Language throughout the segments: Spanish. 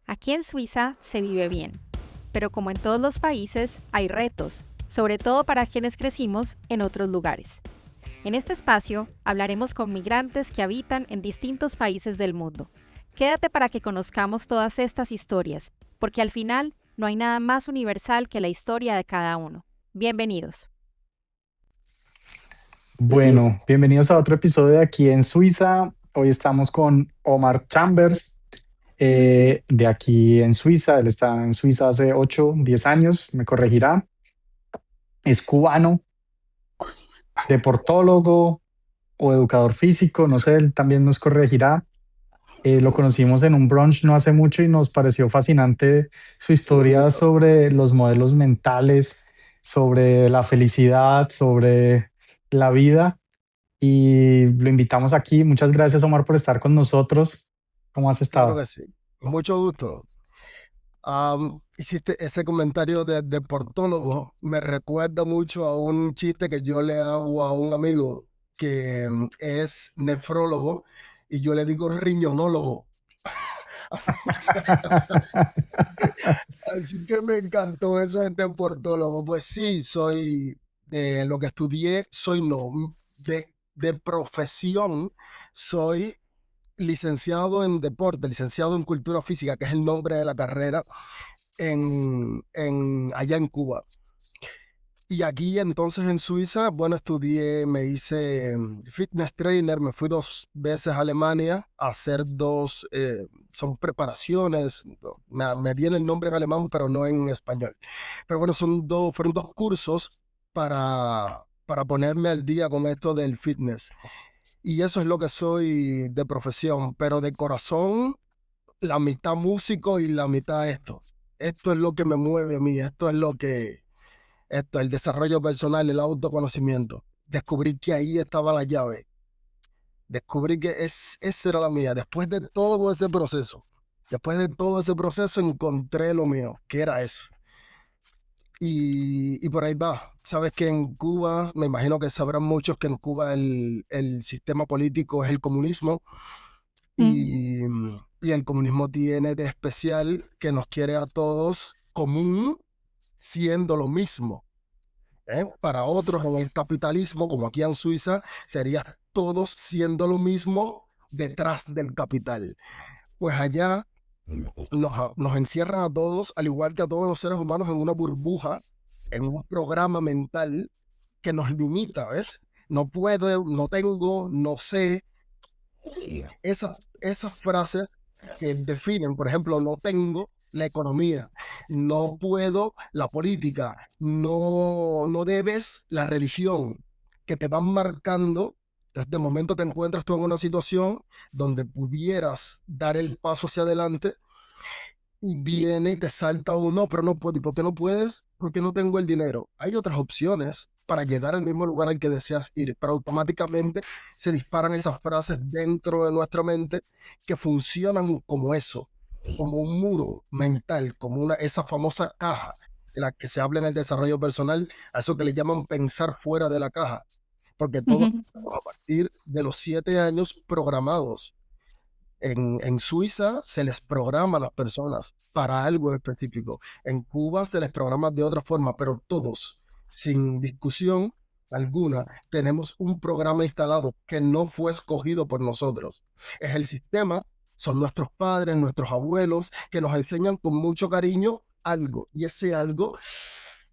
Aquí en Suiza se vive bien, pero como en todos los países hay retos, sobre todo para quienes crecimos en otros lugares. En este espacio hablaremos con migrantes que habitan en distintos países del mundo. Quédate para que conozcamos todas estas historias, porque al final no hay nada más universal que la historia de cada uno. Bienvenidos. Bueno, bienvenidos a otro episodio de Aquí en Suiza. Hoy estamos con Omar Chambers, de aquí en Suiza. Él está en Suiza hace 8, 10 años, me corregirá. Es cubano, deportólogo o educador físico, no sé, él también nos corregirá. Lo conocimos en un brunch no hace mucho y nos pareció fascinante su historia sobre los modelos mentales, sobre la felicidad, sobre la vida. Y lo invitamos aquí. Muchas gracias, Omar, por estar con nosotros. ¿Cómo has Claro estado? que sí. Mucho gusto. Hiciste ese comentario de deportólogo. Me recuerda mucho a un chiste que yo le hago a un amigo que es nefrólogo y yo le digo riñonólogo. Así que me encantó eso de deportólogo. Pues sí, soy de lo que estudié, soy no, de profesión, soy licenciado en deporte, licenciado en cultura física, que es el nombre de la carrera allá en Cuba. Y aquí entonces en Suiza, bueno, estudié, me hice fitness trainer, me fui 2 veces a Alemania a hacer son preparaciones, no, me viene el nombre en alemán, pero no en español. Pero bueno, fueron 2 cursos para ponerme al día con esto del fitness. Y eso es lo que soy de profesión, pero de corazón, la mitad músico y la mitad esto. Esto es lo que me mueve a mí, el desarrollo personal, el autoconocimiento. Descubrí que ahí estaba la llave. Descubrí que esa era la mía. Después de todo ese proceso encontré lo mío, que era eso. Y por ahí va. Sabes que en Cuba, me imagino que sabrán muchos que en Cuba el sistema político es el comunismo. Mm. Y el comunismo tiene de especial que nos quiere a todos común siendo lo mismo. Para otros en el capitalismo, como aquí en Suiza, sería todos siendo lo mismo detrás del capital. Pues allá nos encierran a todos, al igual que a todos los seres humanos, en una burbuja, en un programa mental que nos limita, ¿ves? No puedo, no tengo, no sé. Esas frases que definen, por ejemplo, no tengo la economía, no puedo la política, no debes la religión, que te van marcando. Desde el momento te encuentras tú en una situación donde pudieras dar el paso hacia adelante y viene y te salta uno, pero no puedo. ¿Y por qué no puedes? Porque no tengo el dinero. Hay otras opciones para llegar al mismo lugar al que deseas ir, pero automáticamente se disparan esas frases dentro de nuestra mente que funcionan como eso, como un muro mental, como esa famosa caja de la que se habla en el desarrollo personal, a eso que le llaman pensar fuera de la caja, porque todos Ujú. a partir de los 7 años programados. En Suiza se les programa a las personas para algo específico. En Cuba se les programa de otra forma, pero todos, sin discusión alguna, tenemos un programa instalado que no fue escogido por nosotros. Es el sistema, son nuestros padres, nuestros abuelos, que nos enseñan con mucho cariño algo. Y ese algo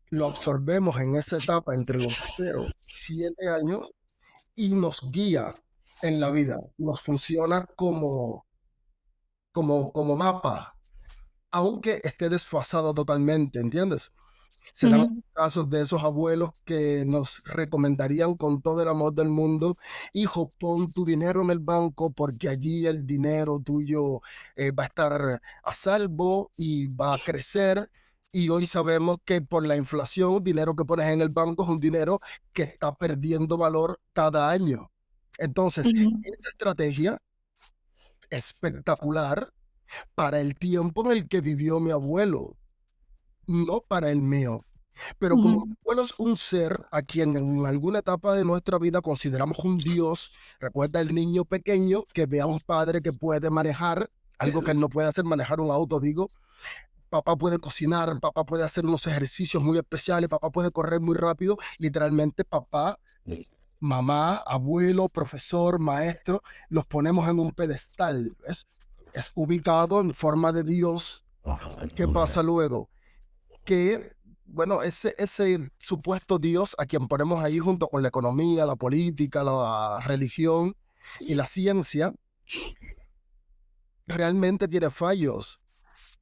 lo absorbemos en esa etapa entre los 0 y 7 años y nos guía en la vida. Nos funciona como mapa, aunque esté desfasado totalmente, ¿entiendes? Se dan Ujú. casos de esos abuelos que nos recomendarían con todo el amor del mundo: hijo, pon tu dinero en el banco porque allí el dinero tuyo va a estar a salvo y va a crecer. Y hoy sabemos que por la inflación, dinero que pones en el banco es un dinero que está perdiendo valor cada año. Entonces, Ujú. esa estrategia espectacular para el tiempo en el que vivió mi abuelo, no para el mío. Pero como mi Ujú. abuelo es un ser a quien en alguna etapa de nuestra vida consideramos un Dios, recuerda el niño pequeño que ve a un padre que puede manejar algo que él no puede hacer, manejar un auto, digo. Papá puede cocinar, papá puede hacer unos ejercicios muy especiales, papá puede correr muy rápido. Literalmente, papá, mamá, abuelo, profesor, maestro, los ponemos en un pedestal. Es ubicado en forma de Dios. ¿Qué pasa luego? Que, bueno, ese supuesto Dios a quien ponemos ahí junto con la economía, la política, la religión y la ciencia, realmente tiene fallos.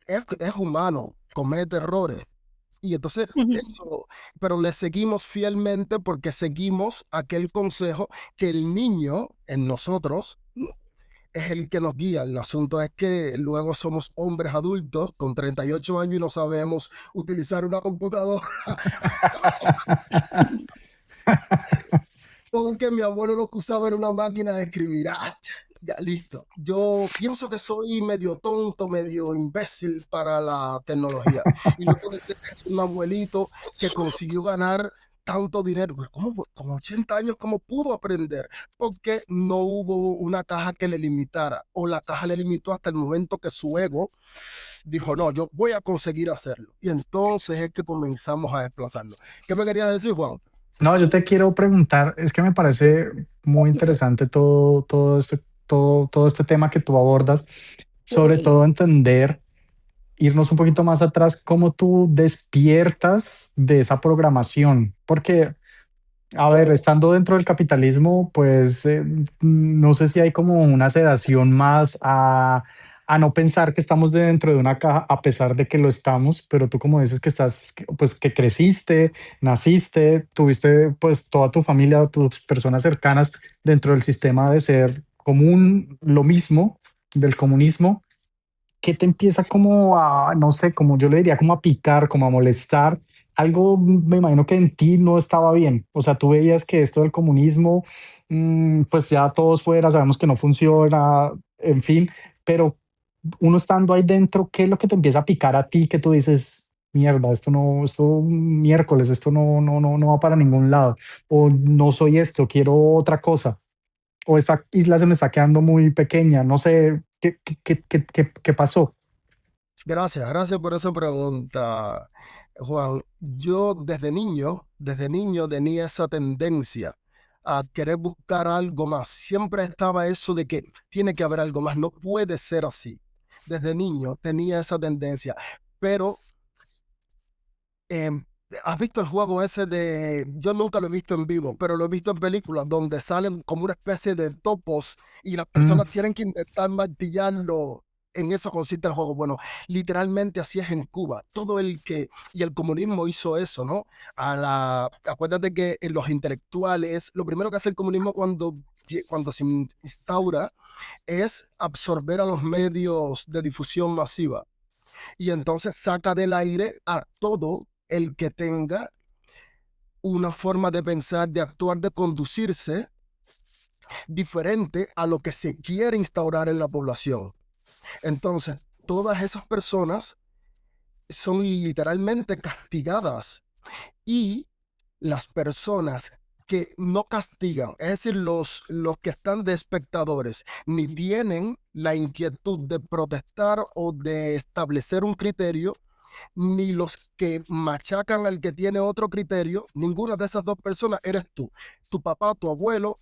Es humano, comete errores. Y entonces eso, pero le seguimos fielmente porque seguimos aquel consejo que el niño en nosotros es el que nos guía. El asunto es que luego somos hombres adultos con 38 años y no sabemos utilizar una computadora. Porque mi abuelo lo que usaba era una máquina de escribir. Ya, listo. Yo pienso que soy medio tonto, medio imbécil para la tecnología. Y luego de tener un abuelito que consiguió ganar tanto dinero, pero ¿cómo, con 80 años, cómo pudo aprender? Porque no hubo una caja que le limitara, o la caja le limitó hasta el momento que su ego dijo, no, yo voy a conseguir hacerlo. Y entonces es que comenzamos a desplazarlo. ¿Qué me querías decir, Juan? No, yo te quiero preguntar, es que me parece muy interesante todo este tema que tú abordas, sobre todo entender, irnos un poquito más atrás, cómo tú despiertas de esa programación, porque a ver, estando dentro del capitalismo, pues no sé si hay como una sedación más a no pensar que estamos dentro de una caja, a pesar de que lo estamos, pero tú como dices que estás, pues que creciste, naciste, tuviste pues toda tu familia, tus personas cercanas dentro del sistema de ser común, lo mismo del comunismo. ¿Qué te empieza como a, no sé, como yo le diría, como a picar, como a molestar? Algo me imagino que en ti no estaba bien. O sea, tú veías que esto del comunismo, pues ya todos fuera, sabemos que no funciona, en fin, pero uno estando ahí dentro, ¿qué es lo que te empieza a picar a ti que tú dices, mierda, esto no, esto miércoles, esto no va para ningún lado, o no soy esto, quiero otra cosa, o esta isla se me está quedando muy pequeña, no sé, ¿qué pasó? Gracias por esa pregunta, Juan. Yo desde niño tenía esa tendencia a querer buscar algo más. Siempre estaba eso de que tiene que haber algo más, no puede ser así. Desde niño tenía esa tendencia, pero em, ¿has visto el juego ese de, yo nunca lo he visto en vivo, pero lo he visto en películas donde salen como una especie de topos y las Mm, personas tienen que intentar martillarlo? En eso consiste el juego. Bueno, literalmente así es en Cuba. Y el comunismo hizo eso, ¿no? Acuérdate que en los intelectuales, lo primero que hace el comunismo cuando se instaura es absorber a los medios de difusión masiva y entonces saca del aire a todo el que tenga una forma de pensar, de actuar, de conducirse diferente a lo que se quiere instaurar en la población. Entonces, todas esas personas son literalmente castigadas y las personas que no castigan, es decir, los que están de espectadores, ni tienen la inquietud de protestar o de establecer un criterio, ni los que machacan al que tiene otro criterio, ninguna de esas dos personas eres tú. Tu papá, tu abuelo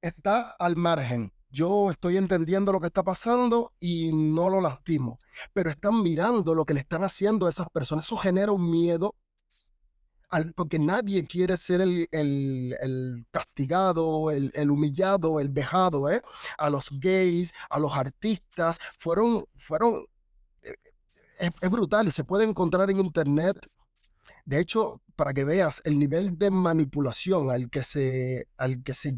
está al margen. Yo estoy entendiendo lo que está pasando y no lo lastimo, pero están mirando lo que le están haciendo a esas personas. Eso genera un miedo porque nadie quiere ser el castigado, el humillado, el vejado, ¿eh? A los gays, a los artistas, es brutal, se puede encontrar en internet. De hecho, para que veas el nivel de manipulación al que se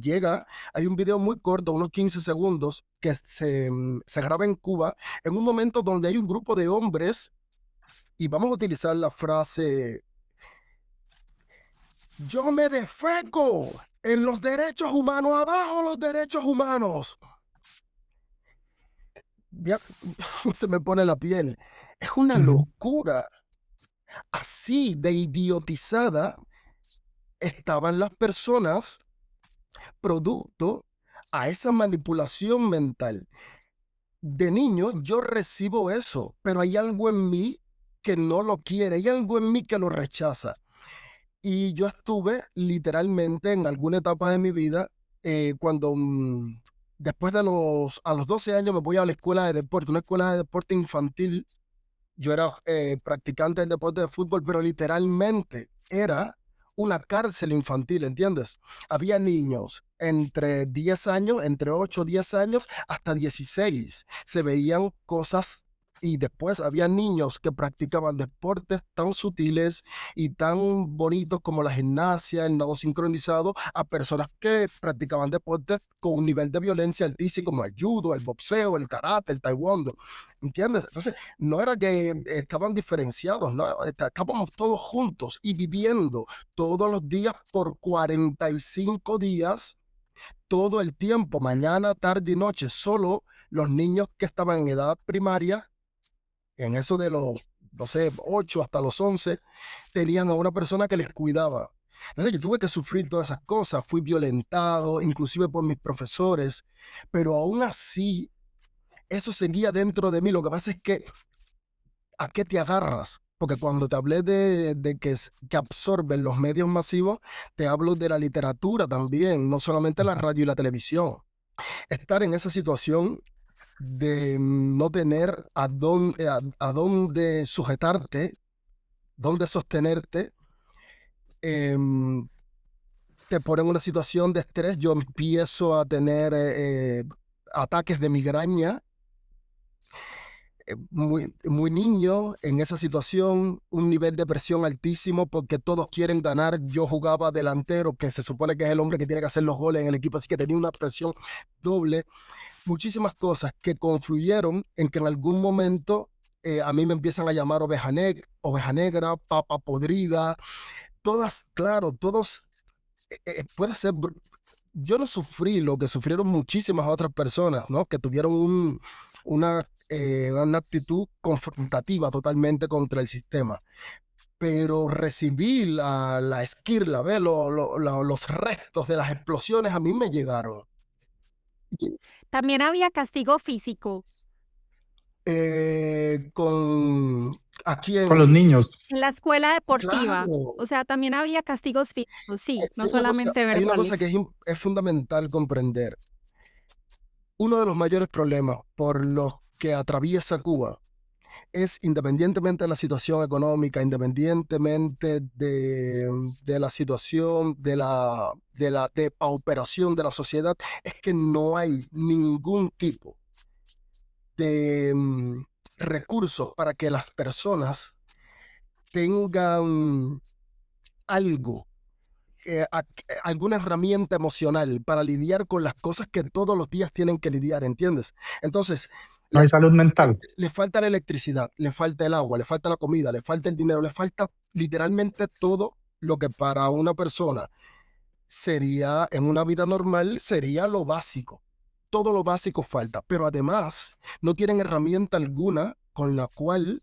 llega, hay un video muy corto, unos 15 segundos, que se graba en Cuba, en un momento donde hay un grupo de hombres, y vamos a utilizar la frase, yo me defeco en los derechos humanos, abajo los derechos humanos. Ya, se me pone la piel. Es una ujú. locura. Así de idiotizada estaban las personas producto a esa manipulación mental. de niño yo recibo eso, pero hay algo en mí que no lo quiere, hay algo en mí que lo rechaza. Y yo estuve literalmente en alguna etapa de mi vida, cuando después a los 12 años me voy a la escuela de deporte, una escuela de deporte infantil. Yo era practicante del deporte de fútbol, pero literalmente era una cárcel infantil, ¿entiendes? Había niños entre 10 años, entre 8 o 10 años, hasta 16. Se veían cosas y después había niños que practicaban deportes tan sutiles y tan bonitos como la gimnasia, el nado sincronizado, a personas que practicaban deportes con un nivel de violencia altísimo como el judo, el boxeo, el karate, el taekwondo, ¿entiendes? Entonces, no era que estaban diferenciados, no, estábamos todos juntos y viviendo todos los días por 45 días, todo el tiempo, mañana, tarde y noche. Solo los niños que estaban en edad primaria, en eso de los, no sé, 8 hasta los 11, tenían a una persona que les cuidaba. Entonces yo tuve que sufrir todas esas cosas, fui violentado, inclusive por mis profesores, pero aún así, eso seguía dentro de mí. Lo que pasa es que, ¿a qué te agarras? Porque cuando te hablé de que absorben los medios masivos, te hablo de la literatura también, no solamente la radio y la televisión. Estar en esa situación de no tener a dónde sujetarte, dónde sostenerte, em, te pone en una situación de estrés. Yo empiezo a tener ataques de migraña, muy niño en esa situación, un nivel de presión altísimo porque todos quieren ganar. Yo jugaba delantero, que se supone que es el hombre que tiene que hacer los goles en el equipo, así que tenía una presión doble. Muchísimas cosas que confluyeron en que en algún momento a mí me empiezan a llamar oveja negra, papa podrida, todas, claro, todos, puede ser, yo no sufrí lo que sufrieron muchísimas otras personas, ¿no? Que tuvieron una actitud confrontativa totalmente contra el sistema. Pero recibí la esquirla, ¿ves? Los restos de las explosiones a mí me llegaron. También había castigo físico. Aquí Con los niños. En la escuela deportiva, claro, o sea, también había castigos físicos, sí, no solamente hay una cosa que verbales. es fundamental comprender. Uno de los mayores problemas por los que atraviesa Cuba es, independientemente de la situación económica, independientemente de la situación de la depauperación de la sociedad, es que no hay ningún tipo de recursos para que las personas tengan algo, alguna herramienta emocional para lidiar con las cosas que todos los días tienen que lidiar, ¿entiendes? Entonces, No hay les, salud mental. le falta la electricidad, le falta el agua, le falta la comida, le falta el dinero, le falta literalmente todo lo que para una persona sería, en una vida normal, sería lo básico. Todo lo básico falta, pero además no tienen herramienta alguna con la cual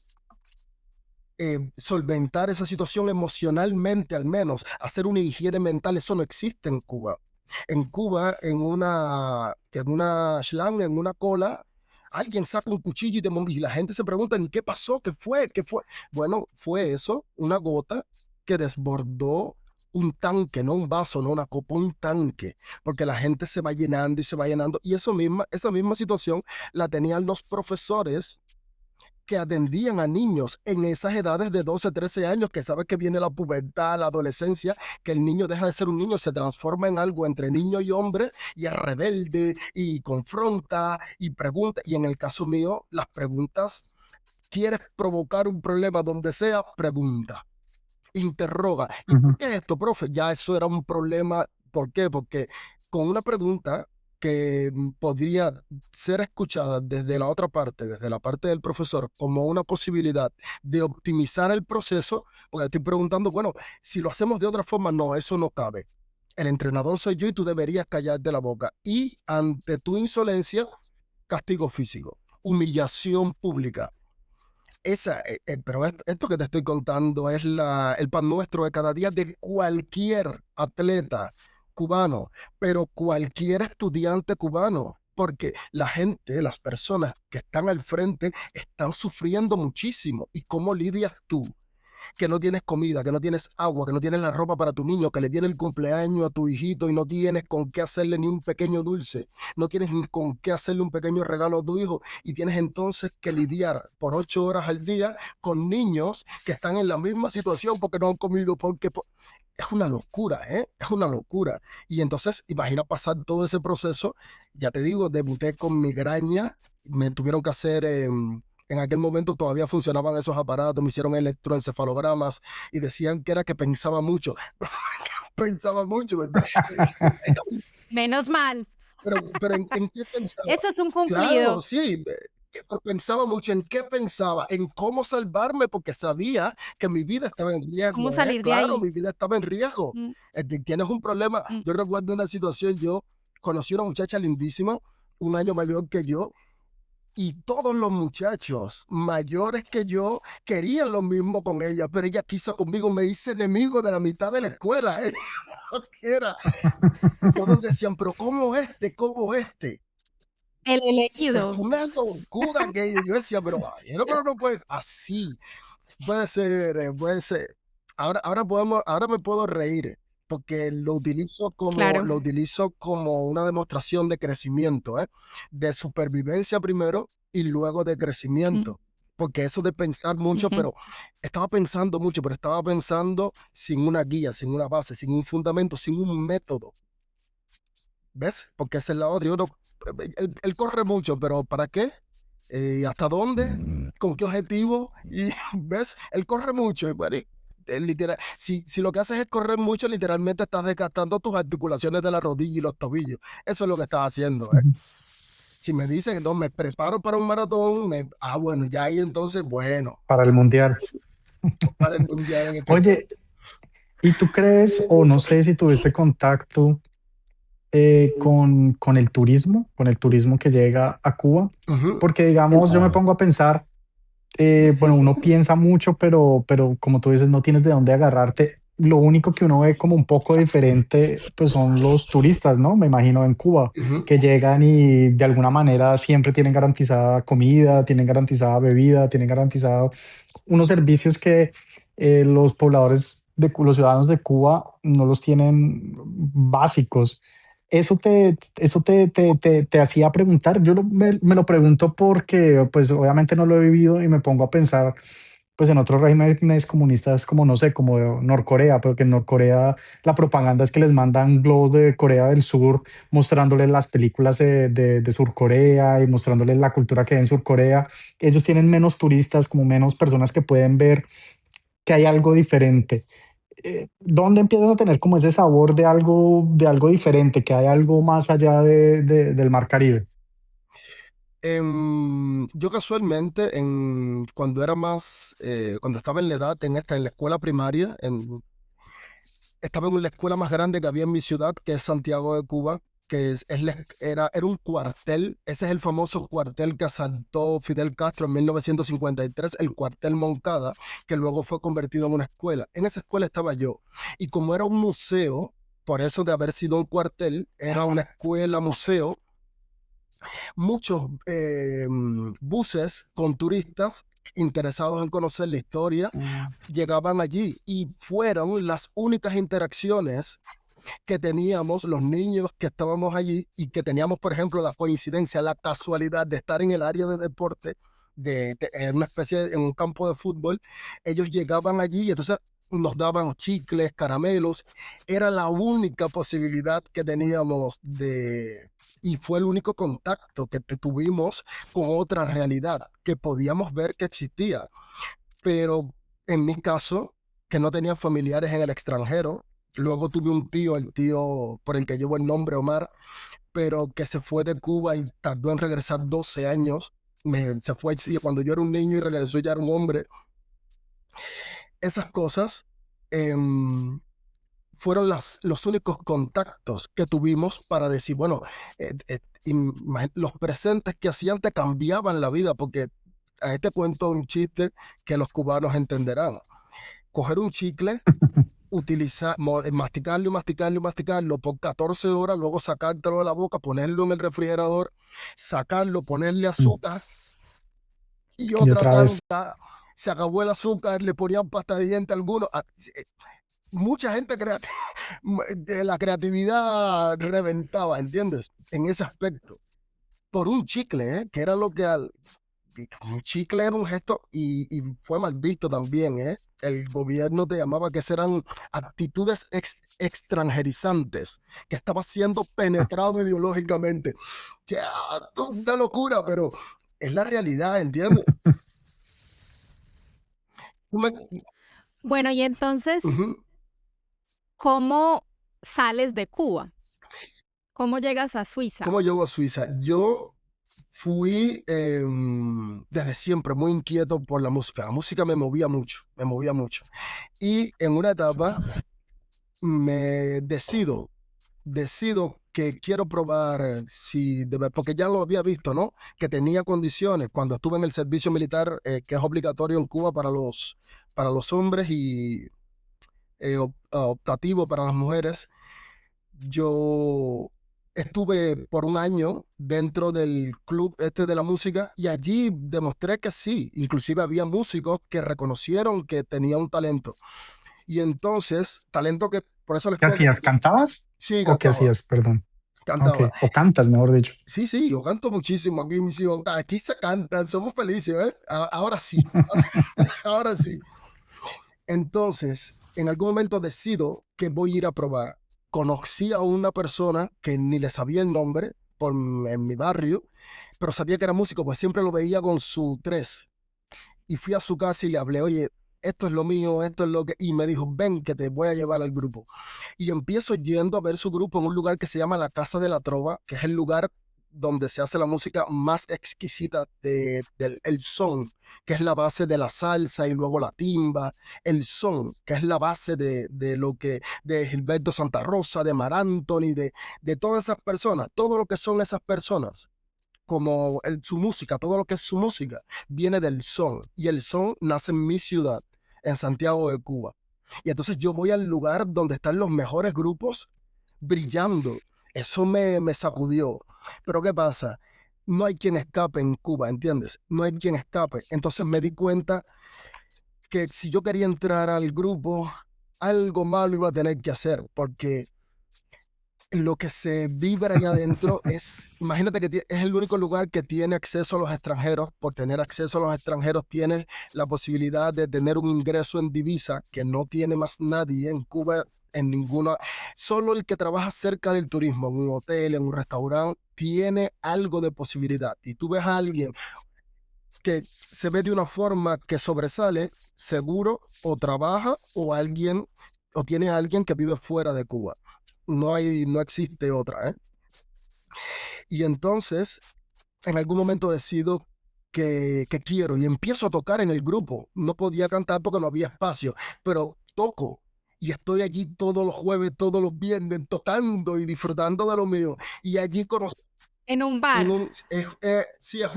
solventar esa situación emocionalmente, al menos, hacer una higiene mental. Eso no existe en Cuba. En Cuba, en una shlang, en una cola, alguien saca un cuchillo y la gente se pregunta, ¿y qué pasó? ¿Qué fue? ¿Qué fue? Bueno, fue eso, una gota que desbordó un tanque, no un vaso, no una copa, un tanque, porque la gente se va llenando y se va llenando. Y esa misma situación la tenían los profesores que atendían a niños en esas edades de 12, 13 años, que sabes que viene la pubertad, la adolescencia, que el niño deja de ser un niño, se transforma en algo entre niño y hombre, y es rebelde, y confronta, y pregunta, y en el caso mío, las preguntas, ¿quieres provocar un problema donde sea? Pregunta, interroga. ¿Y por qué esto, profe? Ya eso era un problema. ¿Por qué? Porque con una pregunta que podría ser escuchada desde la otra parte, desde la parte del profesor, como una posibilidad de optimizar el proceso, porque le estoy preguntando, bueno, si lo hacemos de otra forma, no, eso no cabe. El entrenador soy yo y tú deberías callarte la boca. Y ante tu insolencia, castigo físico, humillación pública. Pero esto que te estoy contando es el pan nuestro de cada día de cualquier atleta cubano, pero cualquier estudiante cubano. porque la gente, las personas que están al frente están sufriendo muchísimo. ¿Y cómo lidias tú? Que no tienes comida, que no tienes agua, que no tienes la ropa para tu niño, que le viene el cumpleaños a tu hijito y no tienes con qué hacerle ni un pequeño dulce, no tienes ni con qué hacerle un pequeño regalo a tu hijo y tienes entonces que lidiar por 8 horas al día con niños que están en la misma situación porque no han comido, es una locura, ¿eh? Es una locura. Y entonces, imagina pasar todo ese proceso. Ya te digo, debuté con migraña, me tuvieron que hacer... en aquel momento todavía funcionaban esos aparatos, me hicieron electroencefalogramas y decían que era que pensaba mucho. Pensaba mucho, ¿verdad? Menos mal. Pero ¿en qué pensaba? Eso es un cumplido. Claro, sí. Pero pensaba mucho en qué pensaba, en cómo salvarme, porque sabía que mi vida estaba en riesgo. ¿Cómo salir de Claro, ahí? mi vida estaba en riesgo. Tienes un problema. Mm. Yo recuerdo una situación, yo conocí una muchacha lindísima, un año mayor que yo, y todos los muchachos mayores que yo querían lo mismo con ella, pero ella quiso conmigo, me hice enemigo de la mitad de la escuela. Era. Todos decían, pero ¿cómo este? ¿Cómo este? El elegido. Fue una locura que yo decía, pero no puedes, así, puede ser, puede ser. Ahora me puedo reír, porque Claro. lo utilizo como una demostración de crecimiento, de supervivencia primero y luego de Mm, crecimiento. Porque eso de pensar mucho, ujú. pero estaba pensando mucho, pero estaba pensando sin una guía, sin una base, sin un fundamento, sin un método. ¿Ves? Porque esa es la otra. Él corre mucho, pero ¿para qué? ¿Hasta dónde? ¿Con qué objetivo? Y ves, él corre mucho. Y bueno, literal, si lo que haces es correr mucho, literalmente estás desgastando tus articulaciones de la rodilla y los tobillos. Eso es lo que estás haciendo. Si me dicen, no, me preparo para un maratón, bueno, ya ahí entonces, bueno, para el mundial. para el mundial en este caso. Oye, ¿y tú crees, o no sé si tuviste contacto con el turismo que llega a Cuba? Ujú. Porque, digamos, yo me pongo a pensar, bueno, uno piensa mucho, pero como tú dices, no tienes de dónde agarrarte. Lo único que uno ve como un poco diferente, pues son los turistas, ¿no? Me imagino en Cuba, Ujú. que llegan y de alguna manera siempre tienen garantizada comida, tienen garantizada bebida, tienen garantizado unos servicios que los pobladores los ciudadanos de Cuba no los tienen básicos. Eso te hacía preguntar. Me lo pregunto porque, pues, obviamente no lo he vivido y me pongo a pensar, pues, en otros regímenes comunistas como, no sé, como Norcorea, porque en Norcorea la propaganda es que les mandan globos de Corea del Sur mostrándoles las películas de Surcorea y mostrándoles la cultura que hay en Surcorea. Ellos tienen menos turistas, como menos personas que pueden ver que hay algo diferente. ¿Dónde empiezas a tener como ese sabor de algo diferente, que hay algo más allá del Mar Caribe? Yo casualmente, cuando estaba en la edad, en la escuela primaria, estaba en la escuela más grande que había en mi ciudad, que es Santiago de Cuba, que era un cuartel. Ese es el famoso cuartel que asaltó Fidel Castro en 1953, el cuartel Moncada, que luego fue convertido en una escuela. En esa escuela estaba yo. Y como era un museo, por eso de haber sido un cuartel, era una escuela museo, muchos buses con turistas interesados en conocer la historia llegaban allí y fueron las únicas interacciones que teníamos los niños que estábamos allí y que teníamos, por ejemplo, la coincidencia, la casualidad de estar en el área de deporte, en una en un campo de fútbol. Ellos llegaban allí y entonces nos daban chicles, caramelos. Era la única posibilidad que teníamos y fue el único contacto que tuvimos con otra realidad que podíamos ver que existía. Pero en mi caso, que no tenía familiares en el extranjero, luego tuve un tío, el tío por el que llevo el nombre Omar, pero que se fue de Cuba y tardó en regresar 12 años. Se fue cuando yo era un niño y regresó ya era un hombre. Esas cosas em, fueron los únicos contactos que tuvimos para decir, bueno, los presentes que hacían te cambiaban la vida, porque a este cuento un chiste que los cubanos entenderán. Coger un chicle masticarlo y masticarlo y masticarlo por 14 horas, luego sacártelo de la boca, ponerlo en el refrigerador, sacarlo, ponerle azúcar y Y otra otra vez, tanda. Se acabó el azúcar, le ponían pasta de diente a algunos. Mucha gente de la creatividad reventaba, ¿entiendes? En ese aspecto. Por un chicle, ¿eh? Que era lo que un chicle era un gesto y fue mal visto también, ¿eh? El gobierno te llamaba que eran actitudes extranjerizantes, que estaba siendo penetrado ideológicamente. Que, una locura, pero es la realidad, ¿entiendes? Bueno, y entonces, Ujú. ¿cómo sales de Cuba? ¿Cómo llegas a Suiza? ¿Cómo llego a Suiza? Yo fui desde siempre muy inquieto por la música. La música me movía mucho, me movía mucho. Y en una etapa me decido que quiero probar porque ya lo había visto, ¿no? Que tenía condiciones cuando estuve en el servicio militar, que es obligatorio en Cuba para los hombres y optativo para las mujeres. Yo estuve por un año dentro del club de la música y allí demostré que sí, inclusive había músicos que reconocieron que tenía un talento. Y entonces, talento que, por eso les ¿qué cuento, hacías? ¿Cantabas? sí, ¿O qué cantaba, hacías? Perdón. Ok. cantaba. O cantas, mejor dicho. Sí, yo canto muchísimo aquí, mis hijos. Aquí se canta, somos felices, ¿eh? Ahora sí, ahora sí. Entonces, en algún momento decido que voy a ir a probar. Conocí a una persona que ni le sabía el nombre en mi barrio, pero sabía que era músico, pues siempre lo veía con su tres. Y fui a su casa y le hablé, oye, esto es lo mío, esto es lo que... Y me dijo, ven que te voy a llevar al grupo. Y empiezo yendo a ver su grupo en un lugar que se llama la Casa de la Trova, que es el lugar donde se hace la música más exquisita del el son, que es la base de la salsa y luego la timba, el son, que es la base de Gilberto Santa Rosa, de Mar Anthony, de todas esas personas, todo lo que son esas personas como su música, todo lo que es su música, viene del son. Y el son nace en mi ciudad, en Santiago de Cuba. Y entonces yo voy al lugar donde están los mejores grupos brillando. Eso me sacudió. Pero ¿qué pasa? No hay quien escape en Cuba, ¿entiendes? No hay quien escape. Entonces me di cuenta que si yo quería entrar al grupo, algo malo iba a tener que hacer, porque lo que se vibra allá adentro imagínate que es el único lugar que tiene acceso a los extranjeros. Por tener acceso a los extranjeros, tienes la posibilidad de tener un ingreso en divisa que no tiene más nadie en Cuba, en ninguna. Solo el que trabaja cerca del turismo, en un hotel, en un restaurante, tiene algo de posibilidad. Y tú ves a alguien que se ve de una forma que sobresale, seguro o trabaja o tiene a alguien que vive fuera de Cuba. No existe otra, ¿eh? Y entonces, en algún momento decido que quiero y empiezo a tocar en el grupo. No podía cantar porque no había espacio, pero toco. Y estoy allí todos los jueves, todos los viernes, tocando y disfrutando de lo mío. Y allí conocí En un bar. sí, es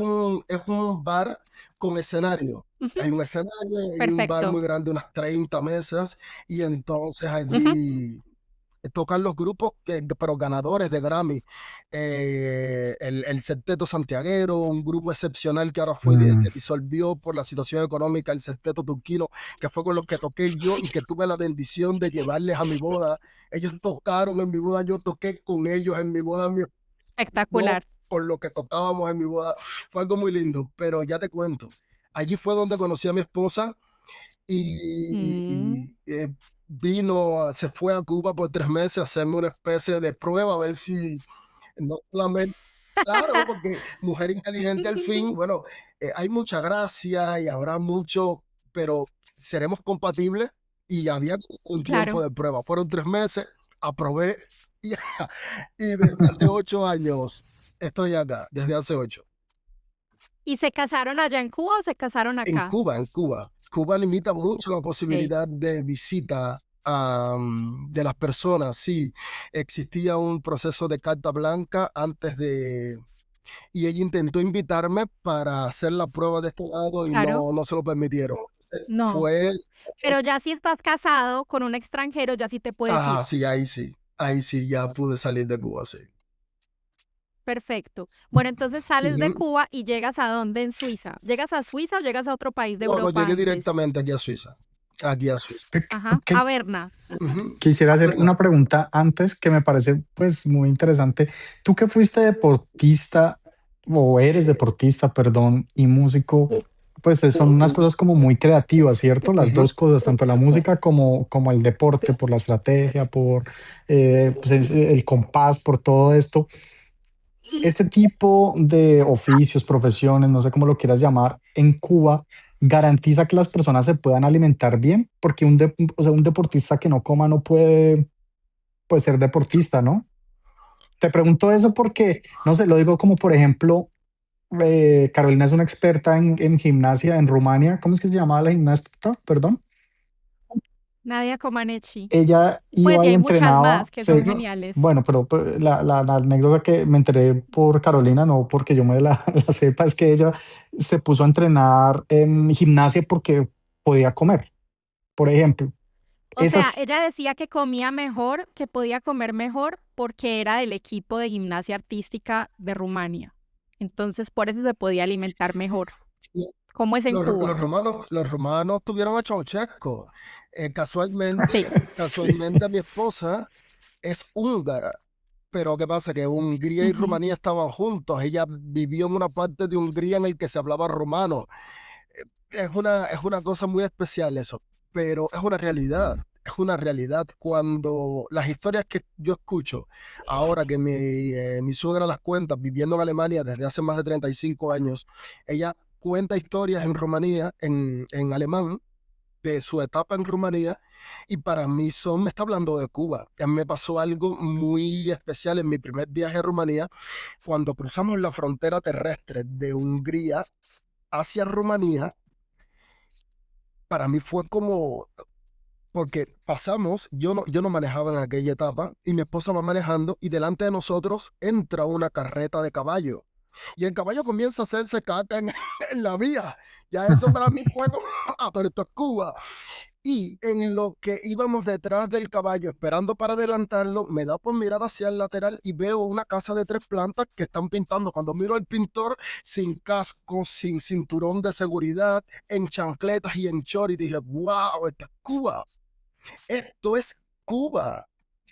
un bar con escenario. Ujú. Hay un escenario y un bar Perfecto. muy grande, unas 30 mesas. Y entonces Ujú. allí tocan los grupos, pero ganadores de Grammy. El Septeto Santiaguero, un grupo excepcional que ahora Mm, se disolvió por la situación económica, el Septeto Turquino, que fue con los que toqué yo y que tuve la bendición de llevarles a mi boda. Ellos tocaron en mi boda, yo toqué con ellos en mi boda, no Espectacular. por lo que tocábamos en mi boda. Fue algo muy lindo, pero ya te cuento. Allí fue donde conocí a mi esposa Mm, se fue a Cuba por 3 meses a hacerme una especie de prueba, a ver si no solamente, claro, porque mujer inteligente al fin, bueno, hay mucha gracia y habrá mucho, pero seremos compatibles y había un tiempo claro. de prueba. Fueron 3 meses, aprobé y, y desde hace 8 años estoy acá, desde hace 8. ¿Y se casaron allá en Cuba o se casaron acá? En Cuba. Cuba limita mucho la Ok. posibilidad de visita de las personas. Sí, existía un proceso de carta blanca y ella intentó invitarme para hacer la prueba de este lado y Claro. no se lo permitieron. No, fue, pero ya si estás casado con un extranjero, ya sí te puedes ir. sí, ahí sí, ya pude salir de Cuba, sí. Perfecto. Bueno, entonces sales de Ujú. Cuba y llegas a dónde en Suiza. ¿Llegas a Suiza o llegas a otro país de No, no, Europa llegué antes? directamente aquí a Suiza. Que- Ajá, que- a Berna. Ujú. Quisiera hacer Bueno, una pregunta antes que me parece pues muy interesante. Tú que fuiste deportista o eres deportista, perdón, y músico, pues son unas cosas como muy creativas, ¿cierto? Las ujú. dos cosas, tanto la música como el deporte, por la estrategia, por pues, el compás, por todo esto. Este tipo de oficios, profesiones, no sé cómo lo quieras llamar, en Cuba garantiza que las personas se puedan alimentar bien, porque o sea, un deportista que no coma no puede, pues, ser deportista, ¿no? Te pregunto eso porque, no sé, lo digo como por ejemplo, Carolina es una experta en gimnasia en Rumania. ¿Cómo es que se llamaba la gimnasta? Perdón. Nadia Comaneci. Ella Pues iba y y hay muchas entrenaba, más que son geniales. bueno, pero pues, la anécdota que me enteré por Carolina, no porque yo me la sepa, es que ella se puso a entrenar en gimnasia porque podía comer, por ejemplo. O sea, Esas, ella decía que comía mejor, que podía comer mejor porque era del equipo de gimnasia artística de Rumania. Entonces, por eso se podía alimentar mejor. ¿Cómo es en Cuba? Los romanos tuvieron a Ceausescu. Casualmente, Sí. sí. casualmente mi esposa es húngara. Pero ¿qué pasa? Que Hungría y Ujú. Rumanía estaban juntos. Ella vivió en una parte de Hungría en el que se hablaba rumano. Es una cosa muy especial eso, pero es una realidad. Es una realidad cuando las historias que yo escucho, ahora que mi suegra las cuenta, viviendo en Alemania desde hace más de 35 años, ella cuenta historias en Rumanía, en alemán, de su etapa en Rumanía, y para mí me está hablando de Cuba. A mí me pasó algo muy especial en mi primer viaje a Rumanía, cuando cruzamos la frontera terrestre de Hungría hacia Rumanía. Para mí fue como, porque pasamos, yo no manejaba en aquella etapa y mi esposa va manejando y delante de nosotros entra una carreta de caballo y el caballo comienza a hacerse caca en, en la vía. Ya eso para mí fue como, pero esto es Cuba. Y en lo que íbamos detrás del caballo esperando para adelantarlo, me da por mirar hacia el lateral y veo una casa de 3 plantas que están pintando. Cuando miro al pintor sin casco, sin cinturón de seguridad, en chancletas y en short, y dije, wow, esto es Cuba. Esto es Cuba.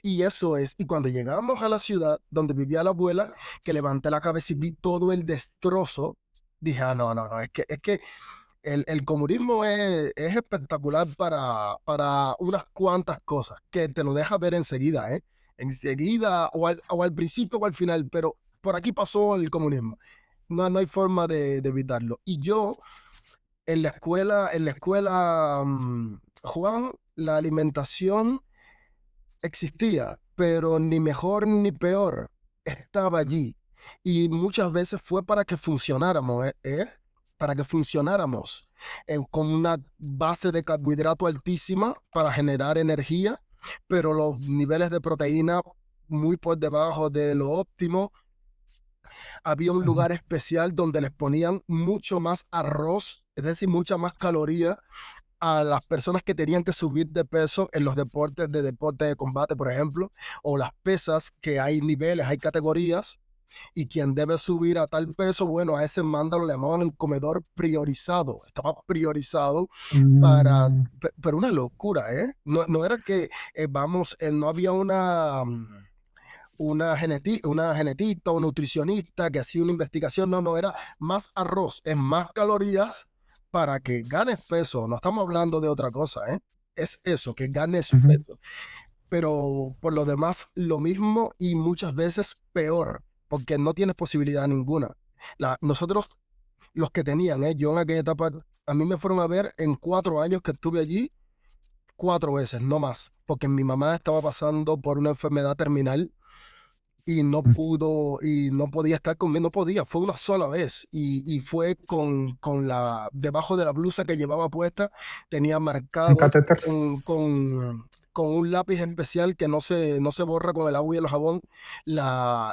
Y eso es. Y cuando llegamos a la ciudad donde vivía la abuela, que levanté la cabeza y vi todo el destrozo, dije, no, no, no, es que el comunismo es espectacular para unas cuantas cosas, que te lo deja ver enseguida, ¿eh? Enseguida, o al principio o al final, pero por aquí pasó el comunismo. No, no hay forma de evitarlo. Y yo, en la escuela, Juan, la alimentación existía, pero ni mejor ni peor, estaba allí. Y muchas veces fue para que funcionáramos, Para que funcionáramos con una base de carbohidrato altísima para generar energía, pero los niveles de proteína muy por debajo de lo óptimo. Había un lugar especial donde les ponían mucho más arroz, es decir, mucha más caloría a las personas que tenían que subir de peso en los deporte de combate, por ejemplo, o las pesas, que hay niveles, hay categorías, y quien debe subir a tal peso, bueno, a ese mando lo llamaban el comedor priorizado, estaba priorizado para, Mm, pero una locura, ¿eh? No, no era que, no había una genetista o nutricionista que hacía una investigación, no, no, era más arroz, en más calorías para que ganes peso. No estamos hablando de otra cosa, ¿eh? Es eso, que ganes ujú, peso. Pero por lo demás, lo mismo y muchas veces peor, porque no tienes posibilidad ninguna. Nosotros, los que tenían, yo en aquella etapa, a mí me fueron a ver en 4 años que estuve allí, 4 veces, no más, porque mi mamá estaba pasando por una enfermedad terminal y no pudo, y no podía estar conmigo, no podía, fue una sola vez, y fue debajo de la blusa que llevaba puesta, tenía un marcado catéter. con un lápiz especial que no se borra con el agua y el jabón,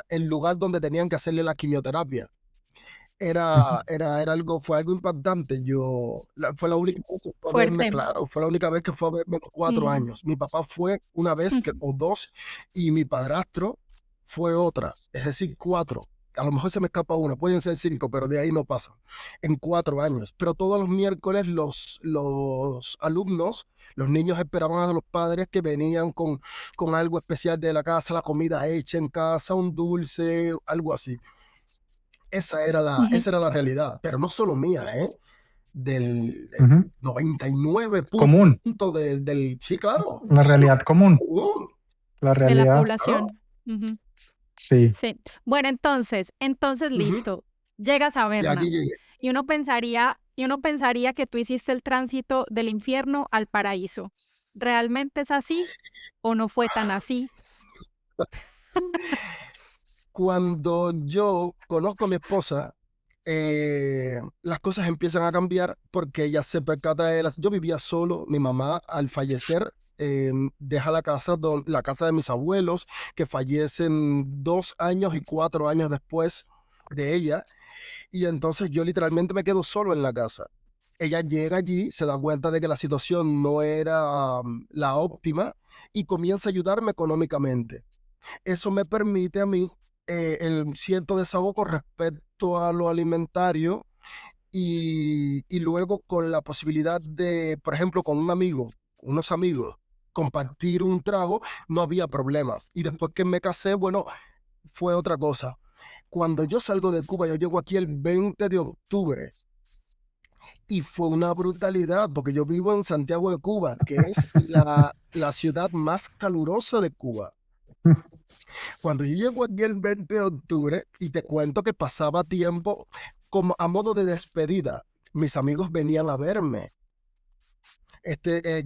el lugar donde tenían que hacerle la quimioterapia. era algo, fue algo impactante. Fue la única vez que fue a verme, Fuerte. claro, fue la única vez que fue a verme en 4 años. Mi papá fue una vez o dos, y mi padrastro fue otra, es decir, cuatro. A lo mejor se me escapa una, pueden ser 5, pero de ahí no pasa. En 4 años. Pero todos los miércoles los alumnos, los niños esperaban a los padres que venían con algo especial de la casa, la comida hecha en casa, un dulce, algo así. Esa era la realidad, pero no solo mía, del Ujú. 99% Común, sí, claro, la realidad común, común, la De la realidad, claro. población. Ujú. sí. Sí. Bueno, entonces Ujú. listo. Llegas a Y aquí Berna llegué. y uno pensaría que tú hiciste el tránsito del infierno al paraíso. ¿Realmente es así o no fue tan así? Cuando yo conozco a mi esposa, las cosas empiezan a cambiar porque ella se percata de las... Yo vivía solo, mi mamá al fallecer deja la casa de mis abuelos, que fallecen 2 años y 4 años después de ella, y entonces yo literalmente me quedo solo en la casa. Ella llega allí, se da cuenta de que la situación no era la óptima y comienza a ayudarme económicamente. Eso me permite a mí el cierto desahogo con respecto a lo alimentario, y luego con la posibilidad de, por ejemplo, con unos amigos, compartir un trago, no había problemas. Y después que me casé, bueno, fue otra cosa. Cuando yo salgo de Cuba, yo llego aquí el 20 de octubre y fue una brutalidad porque yo vivo en Santiago de Cuba, que es la ciudad más calurosa de Cuba. Cuando yo llego aquí el 20 de octubre y te cuento que pasaba tiempo como a modo de despedida, mis amigos venían a verme.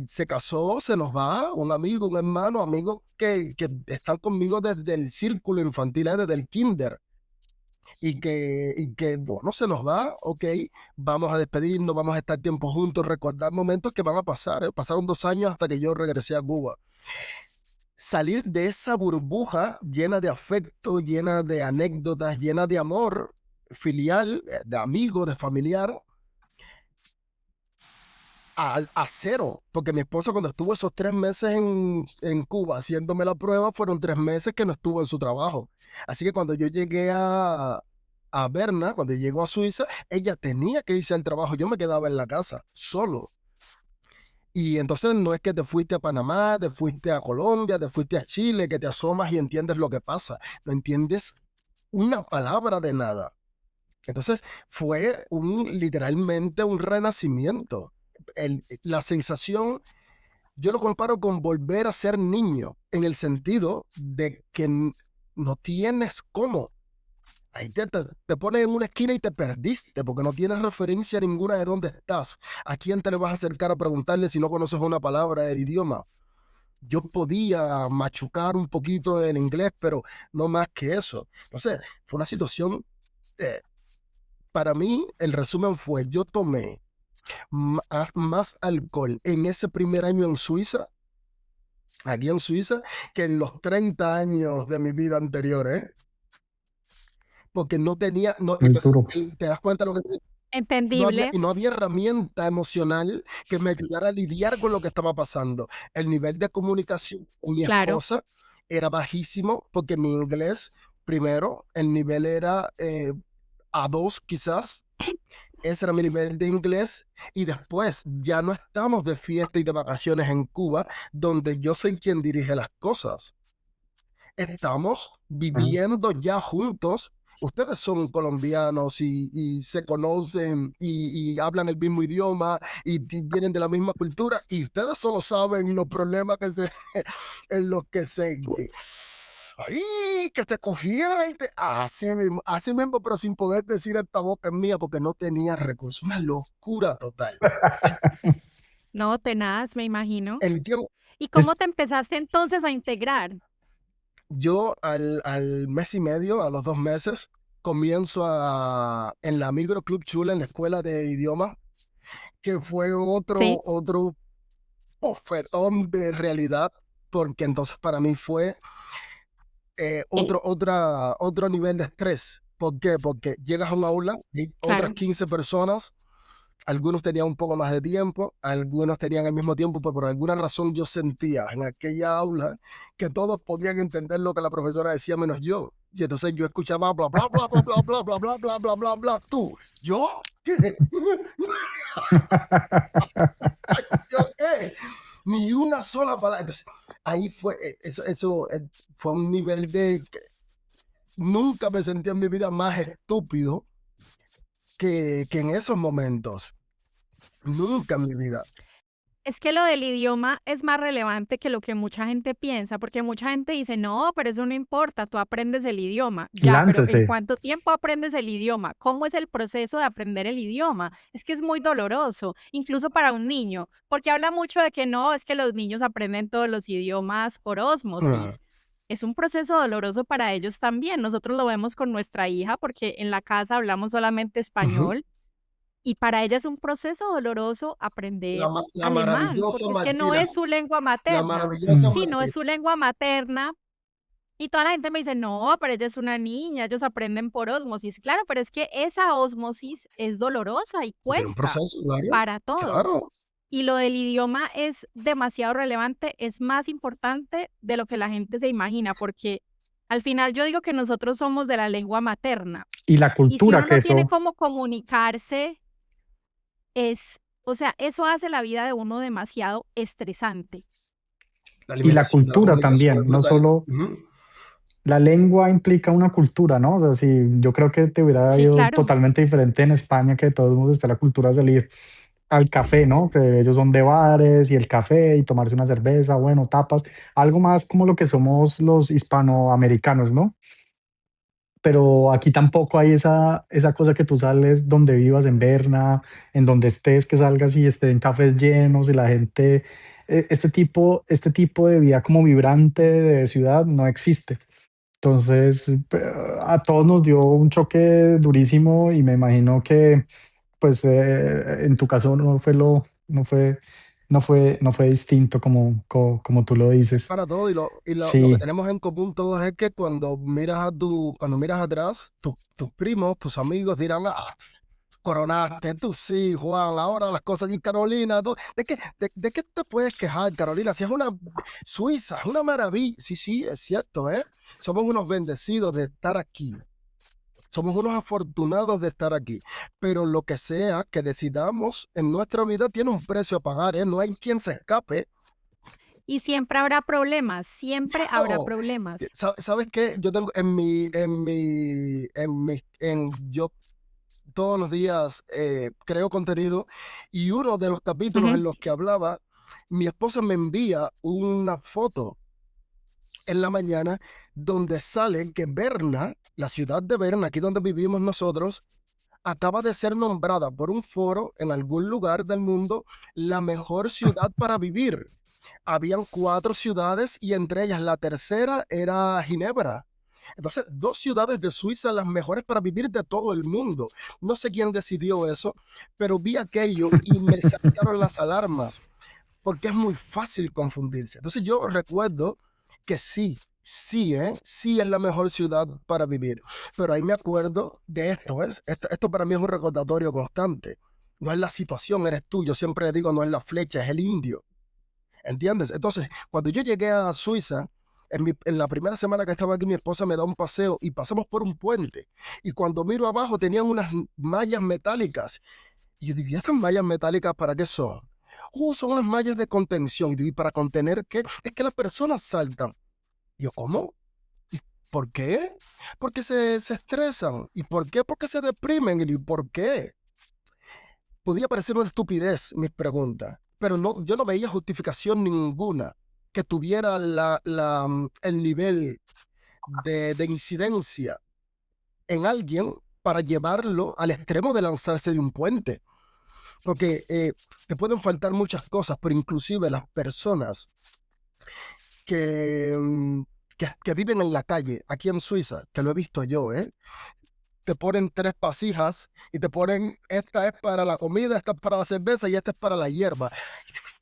Se casó, se nos va un amigo, un hermano, amigos que están conmigo desde el círculo infantil, desde el kinder. Bueno, se nos va, ok, vamos a despedirnos, vamos a estar tiempo juntos, recordar momentos que van a pasar. Pasaron 2 años hasta que yo regresé a Cuba. Salir de esa burbuja llena de afecto, llena de anécdotas, llena de amor filial, de amigo, de familiar, a cero. Porque mi esposo, cuando estuvo esos 3 meses en Cuba haciéndome la prueba, fueron 3 meses que no estuvo en su trabajo. Así que cuando yo llegué a Berna, cuando llegó a Suiza, ella tenía que irse al trabajo. Yo me quedaba en la casa, solo. Y entonces no es que te fuiste a Panamá, te fuiste a Colombia, te fuiste a Chile, que te asomas y entiendes lo que pasa. No entiendes una palabra de nada. Entonces fue literalmente un renacimiento. La sensación, yo lo comparo con volver a ser niño, en el sentido de que no tienes cómo. Ahí te pones en una esquina y te perdiste porque no tienes referencia ninguna de dónde estás. ¿A quién te le vas a acercar a preguntarle si no conoces una palabra del idioma? Yo podía machucar un poquito en inglés, pero no más que eso. Entonces, fue una situación, eh, para mí, el resumen fue, yo tomé más alcohol en ese primer año en Suiza, aquí en Suiza, que en los 30 años de mi vida anterior, porque no tenía, no, Muy entonces, duro. te das cuenta de lo que Entendible. no había herramienta emocional que me ayudara a lidiar con lo que estaba pasando. El nivel de comunicación con mi Claro. esposa era bajísimo porque mi inglés, primero, el nivel era A2 quizás. Ese era mi nivel de inglés. Y después ya no estamos de fiesta y de vacaciones en Cuba, donde yo soy quien dirige las cosas. Estamos Ujú. viviendo ya juntos. Ustedes son colombianos y se conocen y hablan el mismo idioma y vienen de la misma cultura, y ustedes solo saben los problemas en los que ¡ay! Que se cogiera así mismo, pero sin poder decir esta boca es mía porque no tenía recursos. Una locura total. No, tenaz, me imagino. El tiempo, ¿Y cómo Es, te empezaste entonces a integrar? yo al mes y medio, a los 2 meses, comienzo en la Micro Club Chula, en la escuela de idiomas, que fue Sí. otro ofertón de realidad, porque entonces para mí fue otro nivel de estrés, ¿Por qué? Porque llegas a un aula y otras Claro. 15 personas, algunos tenían un poco más de tiempo, algunos tenían el mismo tiempo, pero por alguna razón yo sentía en aquella aula que todos podían entender lo que la profesora decía menos yo. Y entonces yo escuchaba bla, bla, bla, bla, bla, bla, bla, bla, bla, bla, bla, bla. ¿Tú? ¿Yo? ¿Qué? ¿Yo qué? Ni una sola palabra. Entonces, ahí fue, eso fue un nivel de que nunca me sentí en mi vida más estúpido que en esos momentos. Nunca en mi vida. Es que lo del idioma es más relevante que lo que mucha gente piensa, porque mucha gente dice, no, pero eso no importa, tú aprendes el idioma. Ya, pero ¿en Láncese. cuánto tiempo aprendes el idioma? ¿Cómo es el proceso de aprender el idioma? Es que es muy doloroso, incluso para un niño, porque habla mucho de que no, es que los niños aprenden todos los idiomas por Ah, ósmosis. Es un proceso doloroso para ellos también. Nosotros lo vemos con nuestra hija porque en la casa hablamos solamente ujú. español y para ella es un proceso doloroso aprender La alemán, maravillosa porque es que no mentira. es su lengua La materna. maravillosa Mm. Sí, no es mentira. su lengua materna. Y toda la gente me dice, no, pero ella es una niña, ellos aprenden por ósmosis. Claro, pero es que esa ósmosis es dolorosa y Tiene un cuesta proceso, claro. para todos. Claro. Y lo del idioma es demasiado relevante, es más importante de lo que la gente se imagina, porque al final yo digo que nosotros somos de la lengua materna. Y la Y si cultura uno que no tiene eso, cómo comunicarse, o sea, eso hace la vida de uno demasiado estresante. La y la alimentación de la cultura comunicación es también, no brutal. solo Ujú. la lengua implica una cultura, ¿no? O sea, si yo creo que te hubiera Sí, ido claro. totalmente diferente en España, que de todos modos está la cultura de salir al café, ¿no? Que ellos son de bares y el café y tomarse una cerveza, bueno, tapas, algo más como lo que somos los hispanoamericanos, ¿no? Pero aquí tampoco hay esa cosa que tú sales donde vivas, en Berna, en donde estés, que salgas y estén cafés llenos y la gente, este tipo de vida como vibrante de ciudad no existe. Entonces, a todos nos dio un choque durísimo y me imagino que, pues, en tu caso no fue distinto como tú lo dices. Para todo y lo que Sí, tenemos en común todos es que cuando miras atrás, tus primos, tus amigos dirán, coronaste, tú sí, Juan, ahora las cosas y Carolina, ¿de qué te puedes quejar, Carolina? Si es una Suiza, es una maravilla. Sí, sí, es cierto, ¿eh? Somos unos bendecidos de estar aquí. Somos unos afortunados de estar aquí. Pero lo que sea que decidamos en nuestra vida tiene un precio a pagar, ¿eh? No hay quien se escape. Y siempre habrá problemas, siempre habrá No, problemas. ¿sabes qué? Yo tengo yo todos los días creo contenido y uno de los capítulos Ujú. en los que hablaba, mi esposa me envía una foto en la mañana donde sale que Berna, la ciudad de Berna, aquí donde vivimos nosotros, acaba de ser nombrada por un foro en algún lugar del mundo la mejor ciudad para vivir. Habían 4 ciudades y entre ellas la tercera era Ginebra. Entonces, 2 ciudades de Suiza las mejores para vivir de todo el mundo. No sé quién decidió eso, pero vi aquello y me saltaron las alarmas, porque es muy fácil confundirse. Entonces yo recuerdo que sí, sí, sí es la mejor ciudad para vivir. Pero ahí me acuerdo de esto, ¿ves? Esto para mí es un recordatorio constante. No es la situación, eres tú. Yo siempre digo, no es la flecha, es el indio. ¿Entiendes? Entonces, cuando yo llegué a Suiza, en la primera semana que estaba aquí, mi esposa me da un paseo y pasamos por un puente. Y cuando miro abajo, tenían unas mallas metálicas. Y yo digo, ¿y estas mallas metálicas para qué son? Son las mallas de contención. Y digo, ¿y para contener qué? Es que las personas saltan. Y yo, ¿cómo? ¿Y por qué? Porque se estresan. ¿Y por qué? Porque se deprimen. Y digo, ¿por qué? Podía parecer una estupidez mis preguntas, pero no, yo no veía justificación ninguna que tuviera el nivel de incidencia en alguien para llevarlo al extremo de lanzarse de un puente. Porque te pueden faltar muchas cosas, pero inclusive las personas que, que viven en la calle, aquí en Suiza, que lo he visto yo, te ponen 3 vasijas y te ponen, esta es para la comida, esta es para la cerveza y esta es para la hierba.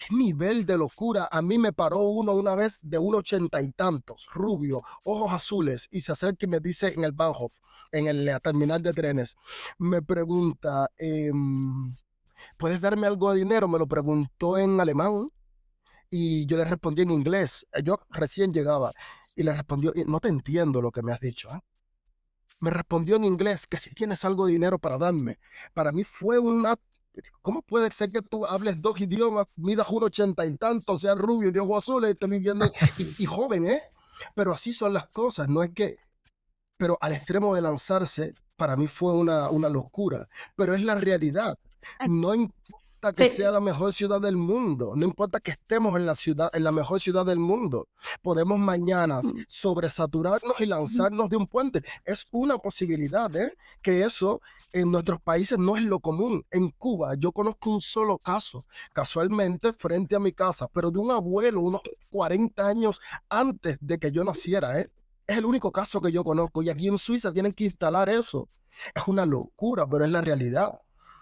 ¿Qué nivel de locura? A mí me paró uno una vez de 1,80 y tantos, rubio, ojos azules, y se acerca y me dice en el Bahnhof, en la terminal de trenes, me pregunta, ¿puedes darme algo de dinero? Me lo preguntó en alemán y yo le respondí en inglés. Yo recién llegaba y le respondió, no te entiendo lo que me has dicho, ¿eh? Me respondió en inglés que si tienes algo de dinero para darme. Para mí fue una... ¿Cómo puede ser que tú hables 2 idiomas, midas 1,80 y tanto, seas rubio y de ojos azules, y estés viviendo y joven, ¿eh? Pero así son las cosas, no es que... Pero al extremo de lanzarse, para mí fue una locura. Pero es la realidad. No importa que sea Sí, la mejor ciudad del mundo, no importa que estemos en la ciudad, en la mejor ciudad del mundo. Podemos mañana sobresaturarnos y ujú. lanzarnos de un puente. Es una posibilidad, ¿eh? Que eso en nuestros países no es lo común. En Cuba yo conozco un solo caso, casualmente frente a mi casa, pero de un abuelo, unos 40 años antes de que yo naciera, ¿eh? Es el único caso que yo conozco y aquí en Suiza tienen que instalar eso. Es una locura, pero es la realidad.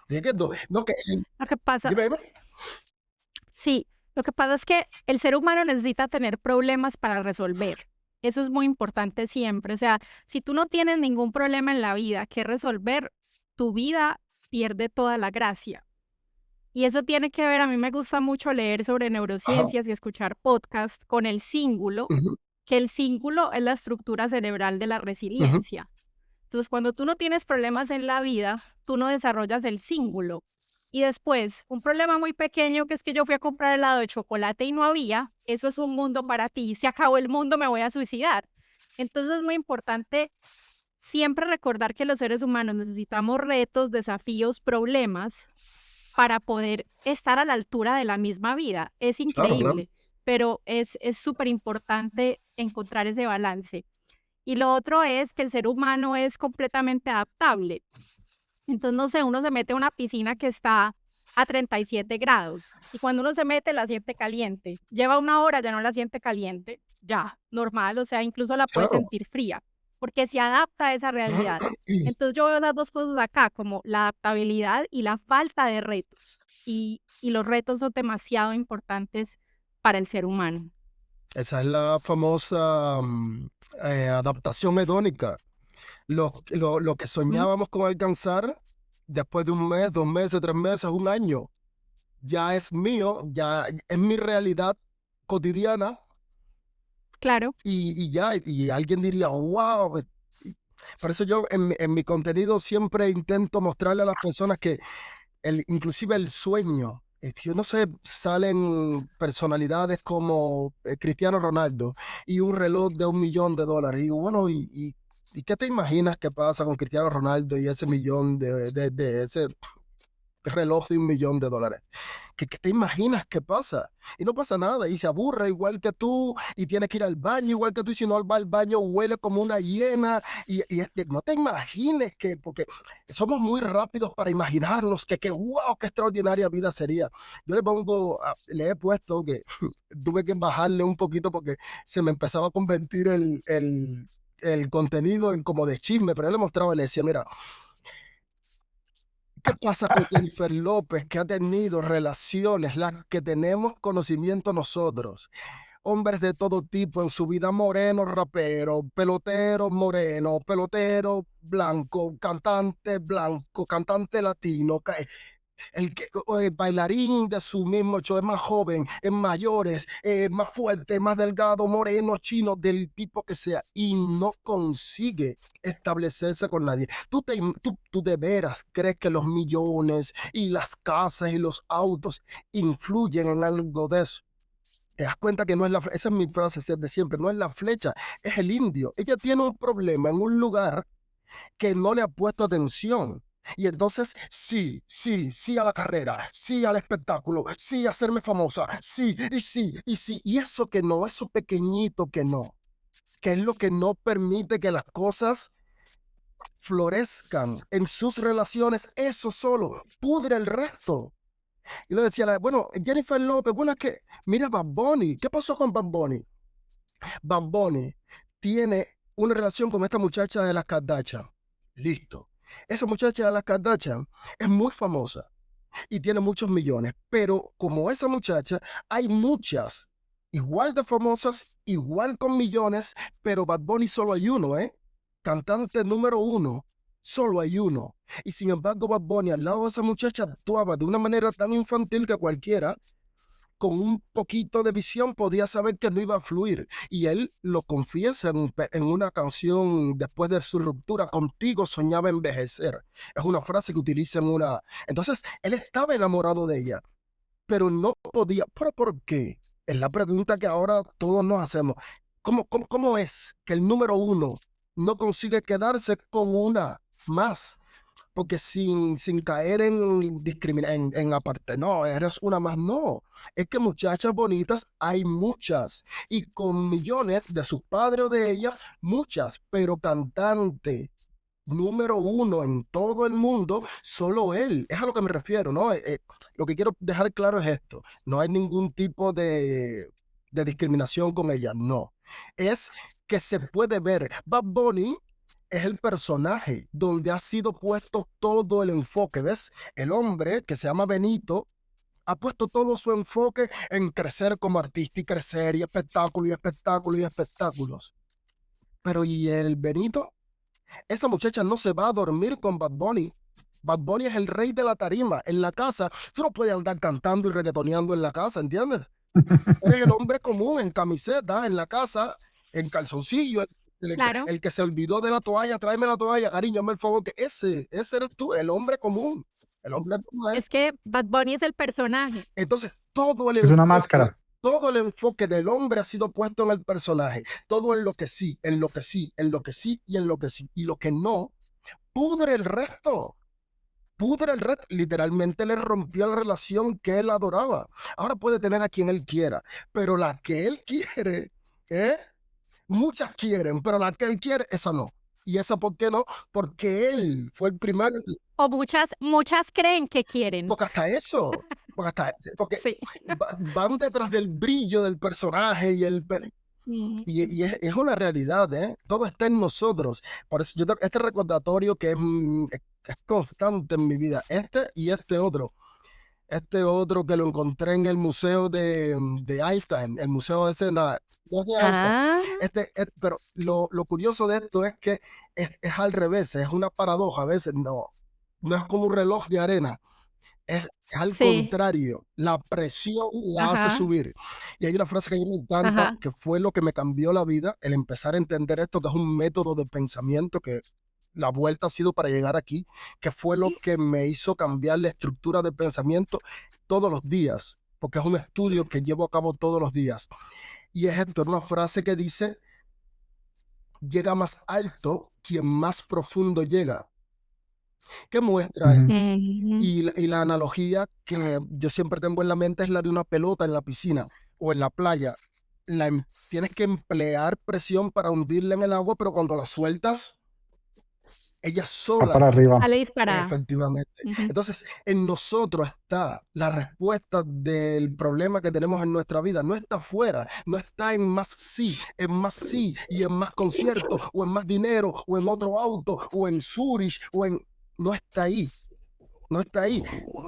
Así que no, que, Lo que pasa, dime, dime. sí, lo que pasa es que el ser humano necesita tener problemas para resolver. Eso es muy importante siempre. O sea, si tú no tienes ningún problema en la vida que resolver, tu vida pierde toda la gracia. Y eso tiene que ver, a mí me gusta mucho leer sobre Ajá. neurociencias y escuchar podcasts con el cíngulo, Ujú, que el cíngulo es la estructura cerebral de la ujú. resiliencia. Entonces, cuando tú no tienes problemas en la vida, tú no desarrollas el cíngulo. Y después, un problema muy pequeño que es que yo fui a comprar helado de chocolate y no había, eso es un mundo para ti. Se acabó el mundo, me voy a suicidar. Entonces es muy importante siempre recordar que los seres humanos necesitamos retos, desafíos, problemas para poder estar a la altura de la misma vida. Es Claro, claro. increíble, pero es súper importante encontrar ese balance. Y lo otro es que el ser humano es completamente adaptable. Entonces, no sé, uno se mete a una piscina que está a 37 grados y cuando uno se mete la siente caliente. Lleva una hora, ya no la siente caliente, ya, normal, o sea, incluso la puede Claro. sentir fría, porque se adapta a esa realidad. Entonces yo veo esas dos cosas acá, como la adaptabilidad y la falta de retos. Y los retos son demasiado importantes para el ser humano. Esa es la famosa adaptación hedónica. Lo que Ujú. soñábamos con alcanzar después de un mes, 2 meses, 3 meses, un año, ya es mío, ya es mi realidad cotidiana Claro, y ya, y alguien diría, wow. Por eso yo en mi contenido siempre intento mostrarle a las personas que inclusive el sueño, yo no sé, salen personalidades como Cristiano Ronaldo y un reloj de $1 millón. Y digo, bueno, ¿y qué te imaginas que pasa con Cristiano Ronaldo y ese millón de ese reloj de $1 millón? ¿Qué te imaginas que pasa? Y no pasa nada, y se aburre igual que tú, y tiene que ir al baño igual que tú, y si no va al baño huele como una hiena, y no te imagines que, porque somos muy rápidos para imaginarnos que wow, qué extraordinaria vida sería. Yo le he puesto que tuve que bajarle un poquito porque se me empezaba a convertir el contenido en como de chisme, pero él le mostraba y le decía, mira, ¿qué pasa con Jennifer López, que ha tenido relaciones, las que tenemos conocimiento nosotros? Hombres de todo tipo en su vida, moreno, rapero, pelotero, moreno, pelotero, blanco, cantante latino, el bailarín de su mismo show es más joven, es mayores, más fuerte, más delgado, moreno, chino, del tipo que sea, y no consigue establecerse con nadie. ¿Tú de veras crees que los millones y las casas y los autos influyen en algo de eso? Te das cuenta que no es esa es mi frase de siempre, no es la flecha, es el indio. Ella tiene un problema en un lugar que no le ha puesto atención. Y entonces, sí, sí, sí a la carrera, sí al espectáculo, sí a hacerme famosa, sí, y sí, y sí. Y eso que no, eso pequeñito que no, que es lo que no permite que las cosas florezcan en sus relaciones, eso solo pudre el resto. Y le decía, bueno, Jennifer López, bueno, es que, mira Bad Bunny, ¿qué pasó con Bad Bunny? Bad Bunny tiene una relación con esta muchacha de las Kardashian. Listo. Esa muchacha de las Kardashian es muy famosa. y tiene muchos millones. Pero como esa muchacha, hay muchas igual de famosas, igual con millones, pero Bad Bunny solo hay uno, ¿eh? Cantante número uno, solo hay uno. Y sin embargo, Bad Bunny al lado de esa muchacha actuaba de una manera tan infantil que cualquiera con un poquito de visión podía saber que no iba a fluir. Y él lo confiesa en una canción después de su ruptura: contigo soñaba envejecer. Es una frase que utiliza en una... Entonces, él estaba enamorado de ella, pero no podía. ¿Pero por qué? Es la pregunta que ahora todos nos hacemos. ¿Cómo es que el número uno no consigue quedarse con una más? Porque sin caer en discriminar, en aparte, no, eres una más, no. Es que muchachas bonitas hay muchas, y con millones de sus padres o de ellas, muchas, pero cantante número uno en todo el mundo, solo él. Es a lo que me refiero, ¿no? Lo que quiero dejar claro es esto: no hay ningún tipo de discriminación con ella, no. Es que se puede ver. Bad Bunny es el personaje donde ha sido puesto todo el enfoque, ¿ves? El hombre que se llama Benito ha puesto todo su enfoque en crecer como artista, y crecer, y espectáculo, y espectáculo, y espectáculos. Pero ¿y el Benito? Esa muchacha no se va a dormir con Bad Bunny. Bad Bunny es el rey de la tarima. En la casa, tú no puedes andar cantando y reggaetoneando en la casa, ¿entiendes? Eres el hombre común en camiseta, en la casa, en calzoncillo. Claro. El que se olvidó de la toalla, tráeme la toalla, cariño, hazme el favor, que ese eres tú, el hombre común, el hombre normal. Es que Bad Bunny es el personaje. Entonces, Es una máscara. todo el enfoque del hombre ha sido puesto en el personaje. Todo en lo que sí, en lo que sí, en lo que sí y en lo que sí. Y lo que no, pudre el resto. Pudre el resto. Literalmente le rompió la relación que él adoraba. Ahora puede tener a quien él quiera, pero la que él quiere, ¿eh? Muchas quieren, pero la que él quiere, esa no. ¿Y esa por qué no? Porque él fue el primero. O muchas creen que quieren. Porque hasta eso, porque Sí. van detrás del brillo del personaje y y es una realidad, ¿eh? Todo está en nosotros. Por eso este recordatorio que es constante en mi vida, este y este otro. Este otro que lo encontré en el museo de Einstein, el museo ese, no es de Einstein. Ah, Pero lo curioso de esto es que es al revés, es una paradoja. A veces no es como un reloj de arena, es al sí. contrario, la presión la hace Ajá, subir. Y hay una frase que a mí me encanta, ajá. que fue lo que me cambió la vida, el empezar a entender esto, que es un método de pensamiento, que la vuelta ha sido para llegar aquí, que fue lo que me hizo cambiar la estructura de pensamiento todos los días, porque es un estudio que llevo a cabo todos los días. Y es esto, una frase que dice: llega más alto quien más profundo llega. ¿Qué muestra esto? Ujú. Ujú. Y la analogía que yo siempre tengo en la mente es la de una pelota en la piscina o en la playa. Tienes que emplear presión para hundirla en el agua, pero cuando la sueltas, ella Va sola. para arriba. Sale disparada. Efectivamente. Ujú. Entonces, en nosotros está la respuesta del problema que tenemos en nuestra vida. No está afuera, no está en más sí, y en más conciertos, o en más dinero, o en otro auto, o en Zurich, No está ahí. No está ahí.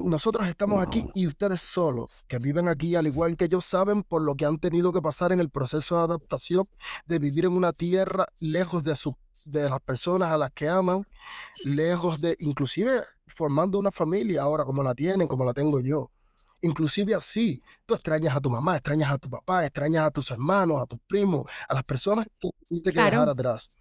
Nosotros estamos aquí y ustedes solos, que viven aquí al igual que ellos, saben por lo que han tenido que pasar en el proceso de adaptación, de vivir en una tierra lejos de las personas a las que aman, lejos de, inclusive formando una familia ahora como la tienen, como la tengo yo. Inclusive así, tú extrañas a tu mamá, extrañas a tu papá, extrañas a tus hermanos, a tus primos, a las personas que tuviste que dejar Claro. atrás.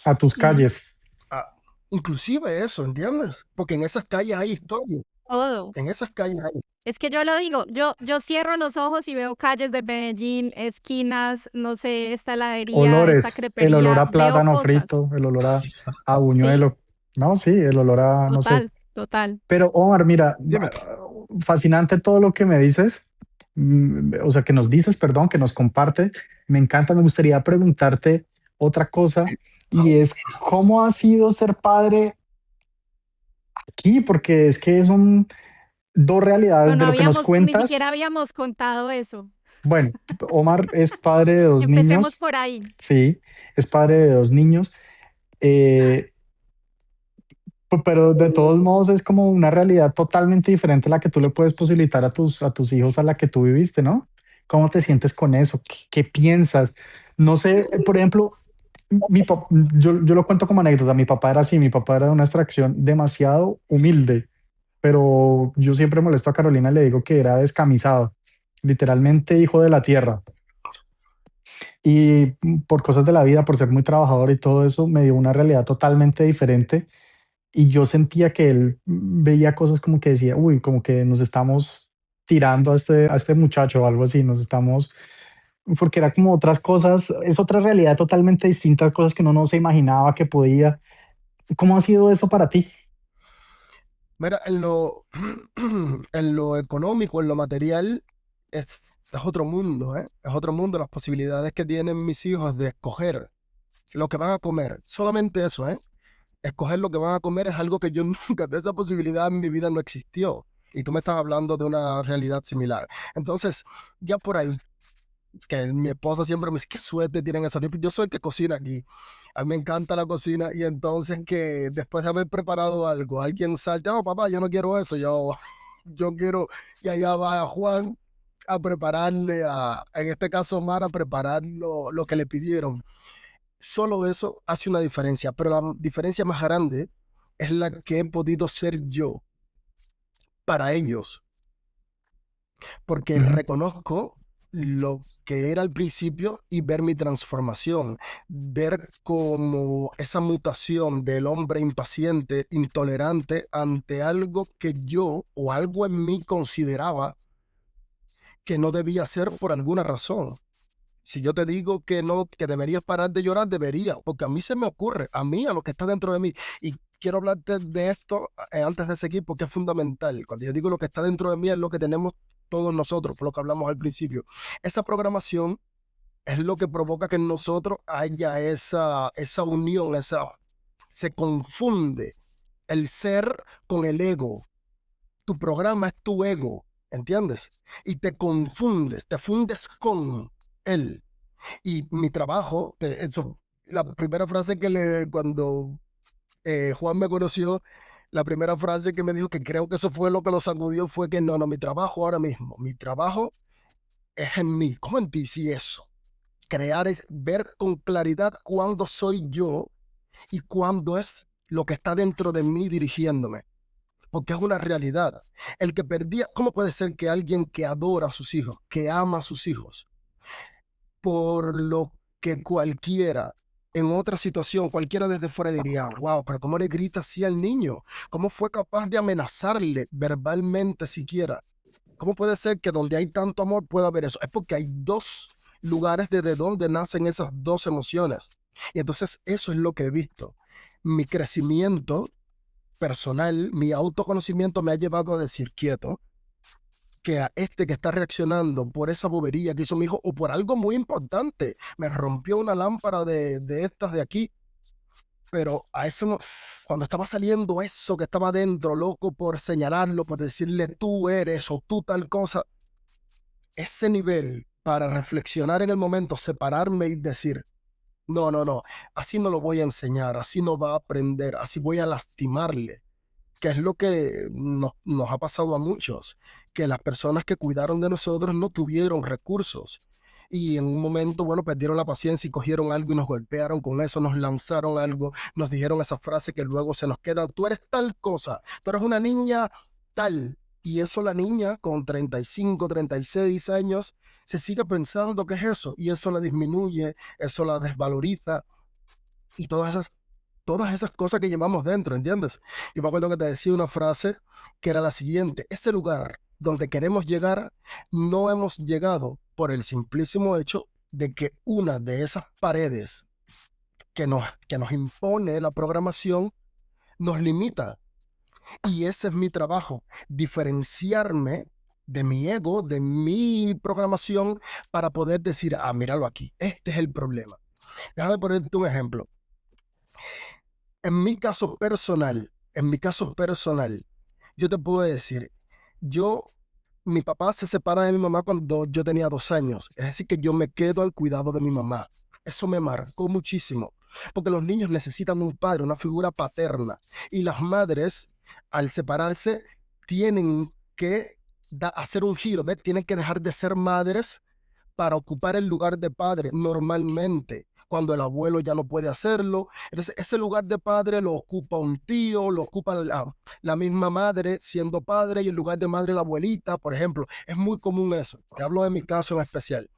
A tus calles. Ah, inclusive eso, ¿entiendes? Porque en esas calles hay historia. Todo. En esas calles hay. Es que yo lo digo, yo cierro los ojos y veo calles de Medellín, esquinas, no sé, esta heladería, esta Olores, el olor crepería, a veo plátano cosas. frito, el olor a Sí, buñuelo. No, sí, el olor a, no sé. total, total. Pero Omar, mira, Dime. fascinante todo lo que me dices, o sea, que nos dices, perdón, que nos comparte. Me encanta, me gustaría preguntarte otra cosa, y es, ¿cómo ha sido ser padre aquí? Porque es que son dos realidades Pero de lo que nos ni siquiera cuentas. habíamos contado eso. Bueno, Omar es padre de dos Empecemos niños, por ahí. sí, es padre de dos niños. Eh, Pero de todos modos es como una realidad totalmente diferente a la que tú le puedes posibilitar a tus hijos a la que tú viviste, ¿no? ¿Cómo te sientes con eso? ¿Qué piensas? No sé, por ejemplo, yo lo cuento como anécdota, mi papá era así, mi papá era de una extracción demasiado humilde, pero yo siempre molesto a Carolina, le digo que era descamisado, literalmente hijo de la tierra. Y por cosas de la vida, por ser muy trabajador y todo eso, me dio una realidad totalmente diferente y yo sentía que él veía cosas como que decía, uy, como que nos estamos tirando a este muchacho o algo así, nos estamos, porque era como otras cosas, es otra realidad totalmente distinta, cosas que uno no se imaginaba que podía. ¿Cómo ha sido eso para ti? Mira, en lo económico, en lo material, es otro mundo, ¿eh? Es otro mundo las posibilidades que tienen mis hijos de escoger lo que van a comer. Solamente eso, ¿eh? Escoger lo que van a comer es algo que yo nunca, de esa posibilidad en mi vida no existió. Y tú me estás hablando de una realidad similar. Entonces, ya por ahí, que mi esposa siempre me dice, qué suerte tienen esos niños. Yo soy el que cocina aquí. A mí me encanta la cocina y entonces que después de haber preparado algo, alguien salta, oh papá, yo no quiero eso, yo quiero, y allá va Juan a prepararle, en este caso Omar, a preparar lo que le pidieron. Solo eso hace una diferencia, pero la diferencia más grande es la que he podido ser yo para ellos, porque Ujú, reconozco lo que era al principio y ver mi transformación, ver como esa mutación del hombre impaciente, intolerante ante algo que yo o algo en mí consideraba que no debía ser por alguna razón. Si yo te digo que no, que deberías parar de llorar, debería, porque a mí se me ocurre, a mí, a lo que está dentro de mí. Y quiero hablarte de esto antes de seguir, porque es fundamental. Cuando yo digo lo que está dentro de mí, es lo que tenemos todos nosotros, por lo que hablamos al principio. Esa programación es lo que provoca que en nosotros haya esa unión, se confunde el ser con el ego. Tu programa es tu ego, ¿entiendes? Y te confundes, te fundes con él. Y mi trabajo, eso, la primera frase cuando Juan me conoció, la primera frase que me dijo, que creo que eso fue lo que lo sacudió, fue que no, mi trabajo ahora mismo, mi trabajo es en mí. ¿Cómo en ti? Sí, eso. Crear es ver con claridad cuándo soy yo y cuándo es lo que está dentro de mí dirigiéndome. Porque es una realidad. El que perdía, ¿cómo puede ser que alguien que adora a sus hijos, que ama a sus hijos, por lo que cualquiera en otra situación, cualquiera desde fuera diría, wow, pero ¿cómo le grita así al niño? ¿Cómo fue capaz de amenazarle verbalmente siquiera? ¿Cómo puede ser que donde hay tanto amor pueda haber eso? Es porque hay dos lugares desde donde nacen esas dos emociones. Y entonces eso es lo que he visto. Mi crecimiento personal, mi autoconocimiento me ha llevado a decir quieto, que a este que está reaccionando por esa bobería que hizo mi hijo o por algo muy importante. Me rompió una lámpara de estas de aquí, pero a eso cuando estaba saliendo eso que estaba dentro, loco por señalarlo, por decirle tú eres o tú tal cosa, ese nivel para reflexionar en el momento, separarme y decir, no, así no lo voy a enseñar, así no va a aprender, así voy a lastimarle, que es lo que nos ha pasado a muchos, que las personas que cuidaron de nosotros no tuvieron recursos. Y en un momento, bueno, perdieron la paciencia y cogieron algo y nos golpearon con eso, nos lanzaron algo, nos dijeron esa frase que luego se nos queda, tú eres tal cosa, tú eres una niña tal. Y eso la niña con 35, 36 años se sigue pensando que es eso, y eso la disminuye, eso la desvaloriza, y todas esas cosas que llevamos dentro, ¿entiendes? Yo me acuerdo que te decía una frase que era la siguiente: ese lugar donde queremos llegar, no hemos llegado por el simplísimo hecho de que una de esas paredes que nos impone la programación nos limita. Y ese es mi trabajo, diferenciarme de mi ego, de mi programación, para poder decir, ah, míralo aquí, este es el problema. Déjame ponerte un ejemplo. En mi caso personal, yo te puedo decir, yo, mi papá se separa de mi mamá cuando yo tenía 2 años. Es decir, que yo me quedo al cuidado de mi mamá. Eso me marcó muchísimo. porque los niños necesitan un padre, una figura paterna. Y las madres, al separarse, tienen que hacer un giro, ¿ves? Tienen que dejar de ser madres para ocupar el lugar de padre normalmente, cuando el abuelo ya no puede hacerlo. Entonces, ese lugar de padre lo ocupa un tío, lo ocupa la misma madre siendo padre, y el lugar de madre la abuelita, por ejemplo. Es muy común eso. Te hablo de mi caso en especial.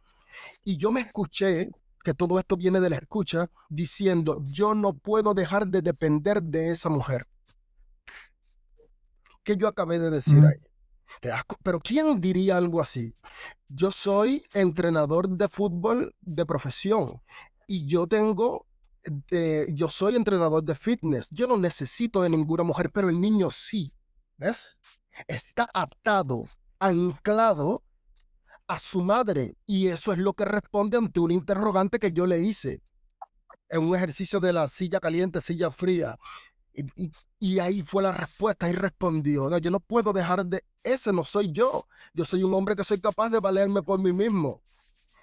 Y yo me escuché, que todo esto viene de la escucha, diciendo, yo no puedo dejar de depender de esa mujer. ¿Qué yo acabé de decir Mm. ahí? Pero ¿quién diría algo así? Yo soy entrenador de fútbol de profesión y yo soy entrenador de fitness. Yo no necesito de ninguna mujer, pero el niño sí. ¿Ves? Está atado, anclado a su madre, y eso es lo que responde ante un interrogante que yo le hice en un ejercicio de la silla caliente, silla fría. Y ahí fue la respuesta, y respondió, no, yo no puedo dejar de, ese no soy yo. Yo soy un hombre que soy capaz de valerme por mí mismo.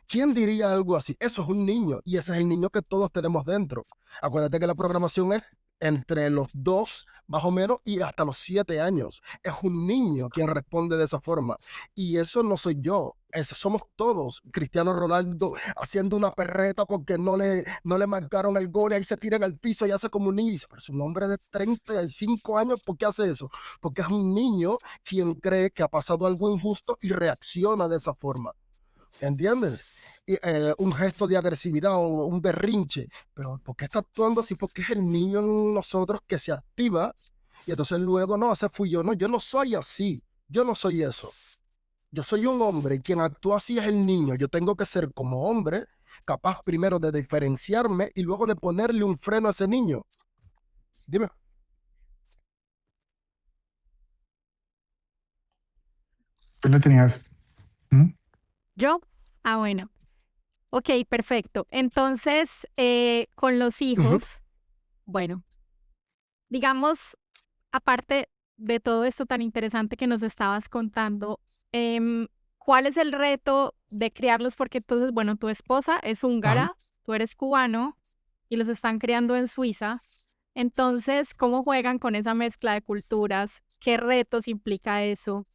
¿Quién diría algo así? Eso es un niño, y ese es el niño que todos tenemos dentro. Acuérdate que la programación es entre los 2, más o menos, y hasta los 7 años. Es un niño quien responde de esa forma. Y eso no soy yo. Eso somos todos. Cristiano Ronaldo haciendo una perreta porque no le marcaron el gol, y ahí se tiran al piso y hace como un niño. Y dice, pero es un hombre de 35 años, ¿por qué hace eso? Porque es un niño quien cree que ha pasado algo injusto y reacciona de esa forma. ¿Entiendes? Un gesto de agresividad o un berrinche. Pero ¿por qué está actuando así? Porque es el niño en nosotros que se activa, y entonces luego, no, ese fui yo. No, yo no soy así. Yo no soy eso. Yo soy un hombre, y quien actúa así es el niño. Yo tengo que ser, como hombre, capaz primero de diferenciarme y luego de ponerle un freno a ese niño. Dime. Tú le tenías. ¿Mm? ¿Yo? Ah, bueno. Ok, perfecto. Entonces, con los Ujú. hijos, bueno, digamos, aparte de todo esto tan interesante que nos estabas contando, ¿cuál es el reto de criarlos? Porque entonces, bueno, tu esposa es Ajá. húngara, tú eres cubano y los están criando en Suiza. Entonces, ¿cómo juegan con esa mezcla de culturas? ¿Qué retos implica eso?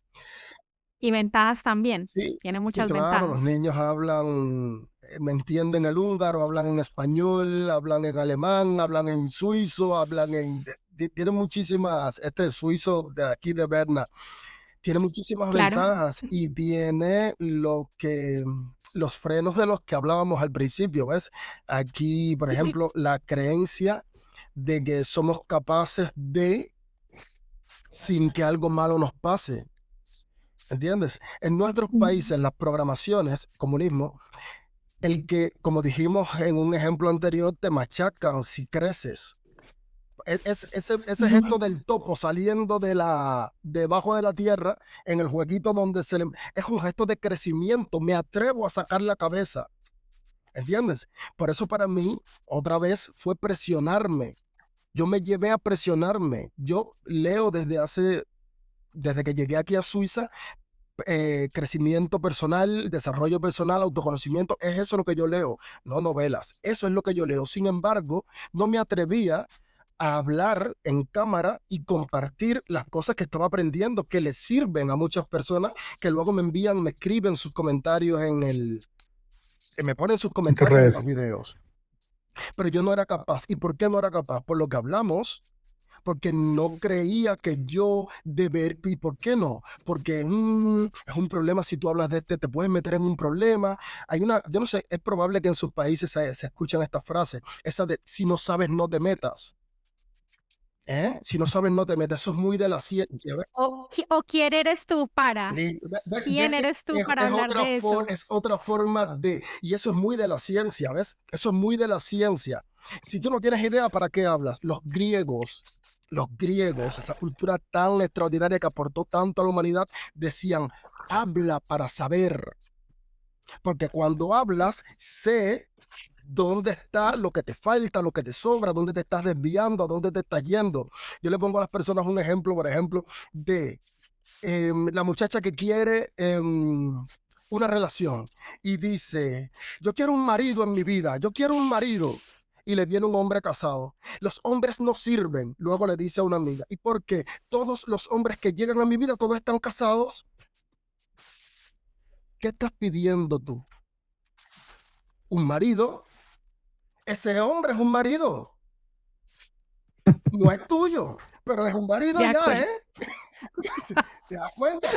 Y ventajas también. Sí, Tiene sí, muchas claro, los ventajas. niños hablan, me entienden el húngaro, hablan en español, hablan en alemán, hablan en suizo, tienen muchísimas, este suizo de aquí de Berna, tiene muchísimas Claro. ventajas, y tiene los frenos de los que hablábamos al principio, ¿ves? Aquí, por ejemplo, la creencia de que somos capaces de, sin que algo malo nos pase. ¿Entiendes? En nuestros países, las programaciones, comunismo, el que, como dijimos en un ejemplo anterior, te machacan si creces. Ese gesto del topo saliendo debajo de la tierra en el jueguito donde es un gesto de crecimiento. Me atrevo a sacar la cabeza. ¿Entiendes? Por eso para mí, otra vez, fue presionarme. Yo me llevé a presionarme. Yo leo desde que llegué aquí a Suiza, crecimiento personal, desarrollo personal, autoconocimiento, es eso lo que yo leo, no novelas, eso es lo que yo leo. Sin embargo, no me atrevía a hablar en cámara y compartir las cosas que estaba aprendiendo, que les sirven a muchas personas, que luego me envían, me escriben sus comentarios me ponen sus En tus comentarios en los redes. videos. Pero yo no era capaz. ¿Y por qué no era capaz? Por lo que hablamos, porque no creía que yo ¿y por qué no? Porque es un problema. Si tú hablas de te puedes meter en un problema. Yo no sé, es probable que en sus países se escuchen estas frases, esa de si no sabes no te metas. Si no sabes no te metas, eso es muy de la ciencia. ¿Ves? O quién eres tú para. ¿Ves ¿Quién que eres tú para es hablar de eso? es otra forma de, y eso es muy de la ciencia, ¿ves? Eso es muy de la ciencia. Si tú no tienes idea, ¿para qué hablas? Los griegos, esa cultura tan extraordinaria que aportó tanto a la humanidad, decían, habla para saber. Porque cuando hablas, sé dónde está lo que te falta, lo que te sobra, dónde te estás desviando, a dónde te estás yendo. Yo le pongo a las personas un ejemplo, por ejemplo, de la muchacha que quiere una relación y dice, yo quiero un marido en mi vida, yo quiero un marido. y le viene un hombre casado. Los hombres no sirven. Luego le dice a una amiga, ¿y por qué? Todos los hombres que llegan a mi vida, todos están casados. ¿Qué estás pidiendo tú? ¿Un marido? Ese hombre es un marido. No es tuyo, pero es un marido De ya, acuerdo. ¿Te das cuenta?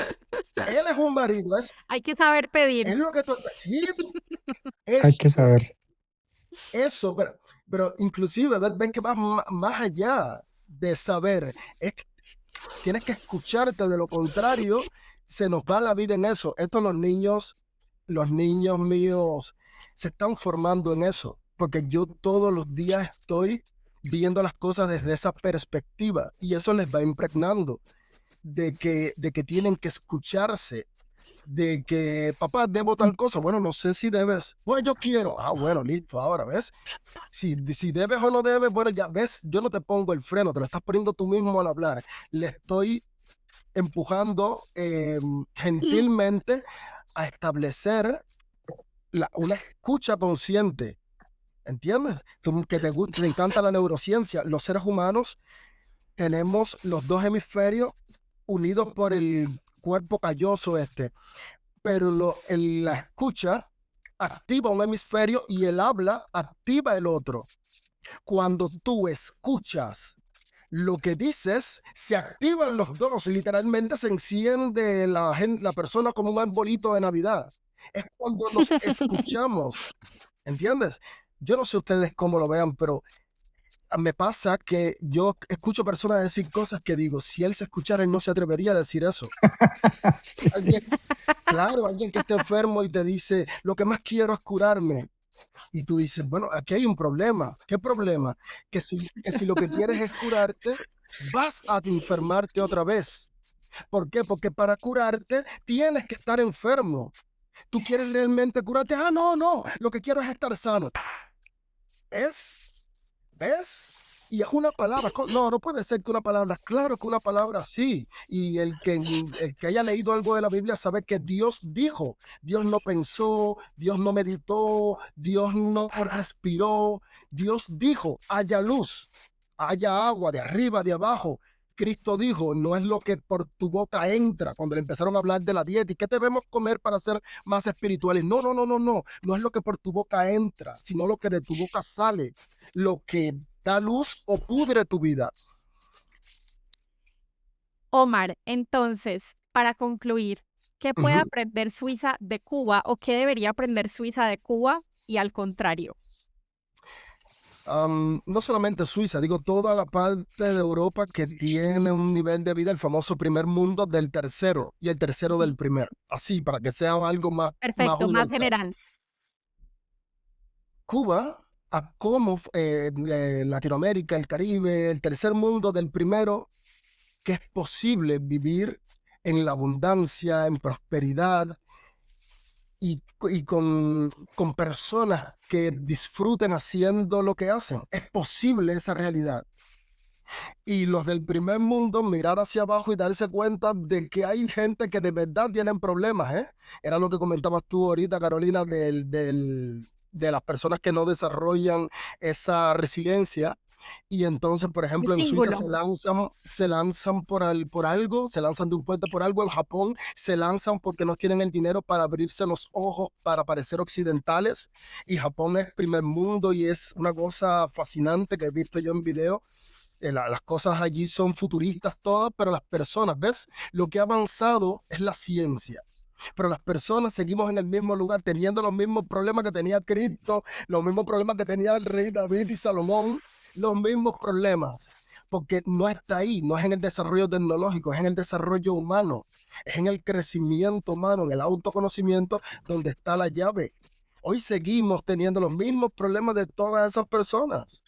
Él es un marido, Hay que saber pedir. es lo que tú... Sí, Hay que saber. eso, pero inclusive ven que va más allá de saber. Tienes que escucharte, de lo contrario, se nos va la vida en eso. Estos los niños míos se están formando en eso, porque yo todos los días estoy viendo las cosas desde esa perspectiva y eso les va impregnando de que tienen que escucharse, de que, papá, debo tal cosa. Bueno, no sé si debes. Pues yo quiero. Ah, bueno, listo, ahora, ¿ves? Si debes o no debes, bueno, ya ves, yo no te pongo el freno, te lo estás poniendo tú mismo al hablar. Le estoy empujando gentilmente a establecer una escucha consciente. ¿Entiendes? Tú, que te encanta la neurociencia. Los seres humanos tenemos los dos hemisferios unidos por el cuerpo calloso pero la escucha activa un hemisferio y el habla activa el otro. Cuando tú escuchas lo que dices, se activan los dos, literalmente se enciende la persona como un arbolito de Navidad. Es cuando nos escuchamos, ¿entiendes? Yo no sé ustedes cómo lo vean, pero me pasa que yo escucho personas decir cosas que digo, si él se escuchara, él no se atrevería a decir eso. Alguien, claro, alguien que está enfermo y te dice, lo que más quiero es curarme. Y tú dices, bueno, aquí hay un problema. ¿Qué problema? Que si lo que quieres es curarte, vas a enfermarte otra vez. ¿Por qué? Porque para curarte tienes que estar enfermo. ¿Tú quieres realmente curarte? Ah, no, lo que quiero es estar sano. ¿Ves? Y es una palabra, no puede ser que una palabra, claro que una palabra sí. Y el que haya leído algo de la Biblia sabe que Dios dijo, Dios no pensó, Dios no meditó, Dios no respiró, Dios dijo, haya luz, haya agua de arriba, de abajo. Cristo dijo, no es lo que por tu boca entra, cuando le empezaron a hablar de la dieta y qué debemos comer para ser más espirituales. No es lo que por tu boca entra, sino lo que de tu boca sale, lo que da luz o pudre tu vida. Omar, entonces, para concluir, ¿qué puede aprender Suiza de Cuba o qué debería aprender Suiza de Cuba y al contrario? No solamente Suiza, digo toda la parte de Europa que tiene un nivel de vida, el famoso primer mundo del tercero y el tercero del primero. Así, para que sea algo más Perfecto, más universal. general. Cuba, a como Latinoamérica, el Caribe, el tercer mundo del primero, que es posible vivir en la abundancia, en prosperidad y con personas que disfruten haciendo lo que hacen. Es posible esa realidad. Y los del primer mundo mirar hacia abajo y darse cuenta de que hay gente que de verdad tienen problemas, ¿eh? Era lo que comentabas tú ahorita, Carolina, de las personas que no desarrollan esa resiliencia. Y entonces, por ejemplo, en Suiza se lanzan por algo, se lanzan de un puente por algo. En Japón se lanzan porque no tienen el dinero para abrirse los ojos para parecer occidentales. Y Japón es primer mundo y es una cosa fascinante que he visto yo en video. Las cosas allí son futuristas todas, pero las personas, ¿ves? Lo que ha avanzado es la ciencia. Pero las personas seguimos en el mismo lugar, teniendo los mismos problemas que tenía Cristo, los mismos problemas que tenía el rey David y Salomón, los mismos problemas. Porque no está ahí, no es en el desarrollo tecnológico, es en el desarrollo humano, es en el crecimiento humano, en el autoconocimiento, donde está la llave. Hoy seguimos teniendo los mismos problemas de todas esas personas.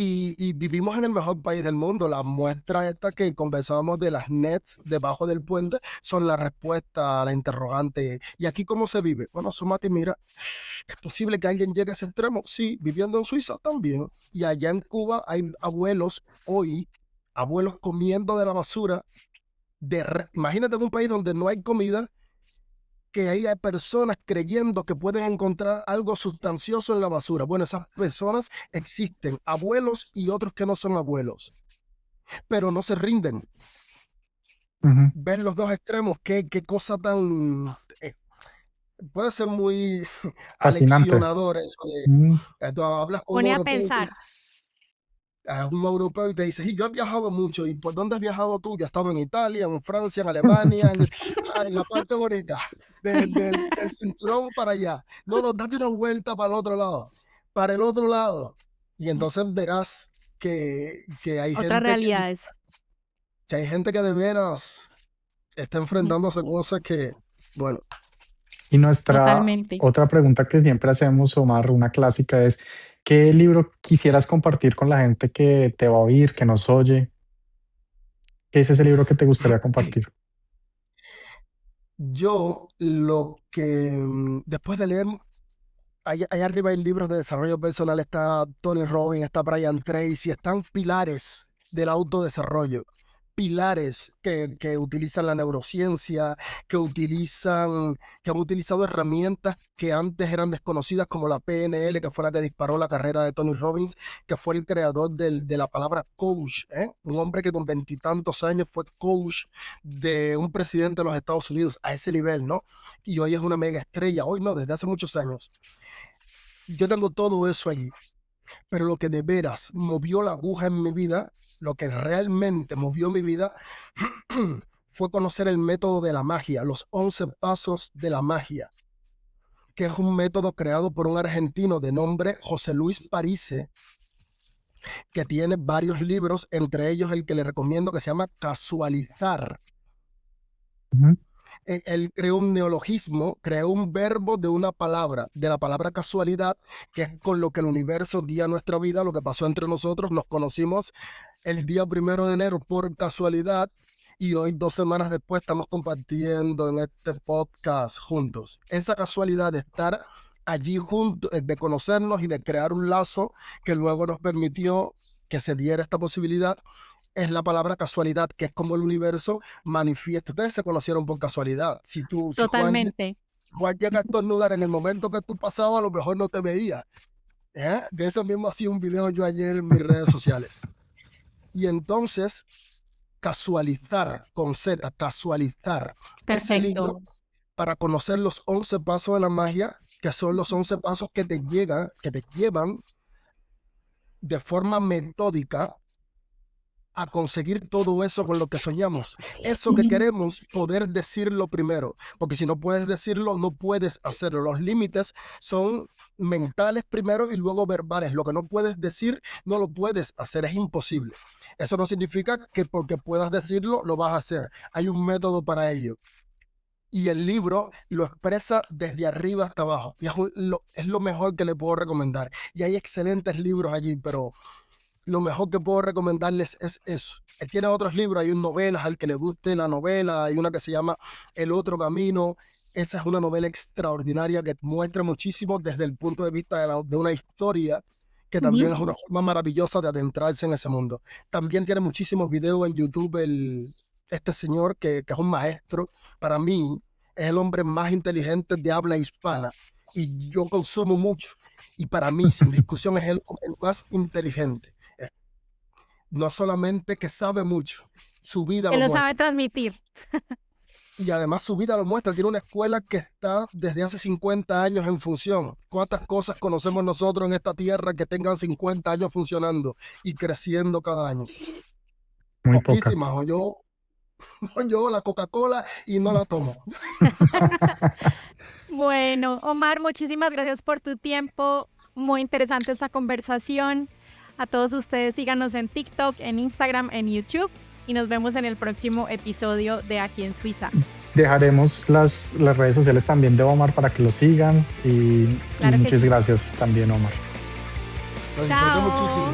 Y vivimos en el mejor país del mundo. La muestra esta que conversábamos de las nets debajo del puente son la respuesta a la interrogante. ¿Y aquí cómo se vive? Bueno, Somati, mira, ¿es posible que alguien llegue a ese extremo? Sí, viviendo en Suiza también. Y allá en Cuba hay abuelos comiendo de la basura. Imagínate en un país donde no hay comida que hay personas creyendo que pueden encontrar algo sustancioso en la basura. Bueno, esas personas existen, abuelos y otros que no son abuelos, pero no se rinden. Ujú. Ven los dos extremos, qué cosa tan... puede ser muy Fascinante. aleccionador eso de... Mm, tú hablas con un Pone a europeo, pensar. a un europeo y te dice, sí, yo he viajado mucho. ¿Y por dónde has viajado tú? Yo he estado en Italia, en Francia, en Alemania, en la parte bonita, del cinturón para allá. No, no, date una vuelta para el otro lado, para el otro lado. Y entonces verás que hay Otras gente realidades. que hay gente que de veras está enfrentándose a cosas que, bueno, Y nuestra Totalmente. otra pregunta que siempre hacemos, Omar, una clásica es, ¿qué libro quisieras compartir con la gente que te va a oír, que nos oye? ¿Qué es ese libro que te gustaría compartir? yo lo que después de leer, allá arriba hay libros de desarrollo personal, está Tony Robbins, está Brian Tracy, están pilares del autodesarrollo, pilares que utilizan la neurociencia, que han utilizado herramientas que antes eran desconocidas como la PNL, que fue la que disparó la carrera de Tony Robbins, que fue el creador de la palabra coach, ¿eh? Un hombre que con veintitantos años fue coach de un presidente de los Estados Unidos, a ese nivel, ¿no? Y hoy es una mega estrella, hoy no, desde hace muchos años. Yo tengo todo eso allí, pero lo que de veras movió la aguja en mi vida, lo que realmente movió mi vida, fue conocer el método de la magia, los 11 pasos de la magia, que es un método creado por un argentino de nombre José Luis Parise, que tiene varios libros, entre ellos el que le recomiendo que se llama Casualizar. Ujú. Él creó un neologismo, creó un verbo de la palabra casualidad, que es con lo que el universo guía nuestra vida, lo que pasó entre nosotros. Nos conocimos el día 1 de enero por casualidad y hoy, 2 semanas después, estamos compartiendo en este podcast juntos. Esa casualidad de estar allí juntos, de conocernos y de crear un lazo que luego nos permitió que se diera esta posibilidad, es la palabra casualidad, que es como el universo manifiesta. Ustedes se conocieron por casualidad. Si Totalmente. Juan llega a estornudar en el momento que tú pasabas, a lo mejor no te veía. ¿Eh? De eso mismo hacía un video yo ayer en mis redes sociales. Y entonces, casualizar, con Z, casualizar ese libro Perfecto. para conocer los 11 pasos de la magia, que son los 11 pasos que te llevan de forma metódica a conseguir todo eso con lo que soñamos. Eso que queremos, poder decirlo primero, porque si no puedes decirlo, no puedes hacerlo. Los límites son mentales primero y luego verbales. Lo que no puedes decir, no lo puedes hacer, es imposible. Eso no significa que porque puedas decirlo, lo vas a hacer. Hay un método para ello. Y el libro lo expresa desde arriba hasta abajo. Y es lo mejor que le puedo recomendar. Y hay excelentes libros allí, pero lo mejor que puedo recomendarles es eso. Él tiene otros libros, hay novelas, al que le guste la novela, hay una que se llama El otro camino. Esa es una novela extraordinaria que muestra muchísimo desde el punto de vista de una historia, que también es una forma maravillosa de adentrarse en ese mundo. También tiene muchísimos videos en YouTube este señor que es un maestro. Para mí es el hombre más inteligente de habla hispana y yo consumo mucho. Y para mí, sin discusión, es el más inteligente. No solamente que sabe mucho, su vida Que lo lo muestra. sabe transmitir. Y además su vida lo muestra. Tiene una escuela que está desde hace 50 años en función. ¿Cuántas cosas conocemos nosotros en esta tierra que tengan 50 años funcionando y creciendo cada año? Muy Poquísimas. pocas. O yo la Coca-Cola y no la tomo. Bueno, Omar, muchísimas gracias por tu tiempo. Muy interesante esta conversación. A todos ustedes síganos en TikTok, en Instagram, en YouTube y nos vemos en el próximo episodio de Aquí en Suiza. Dejaremos las redes sociales también de Omar para que lo sigan y Claro que muchas sí. gracias también, Omar. Lo disfruté Chao. muchísimo.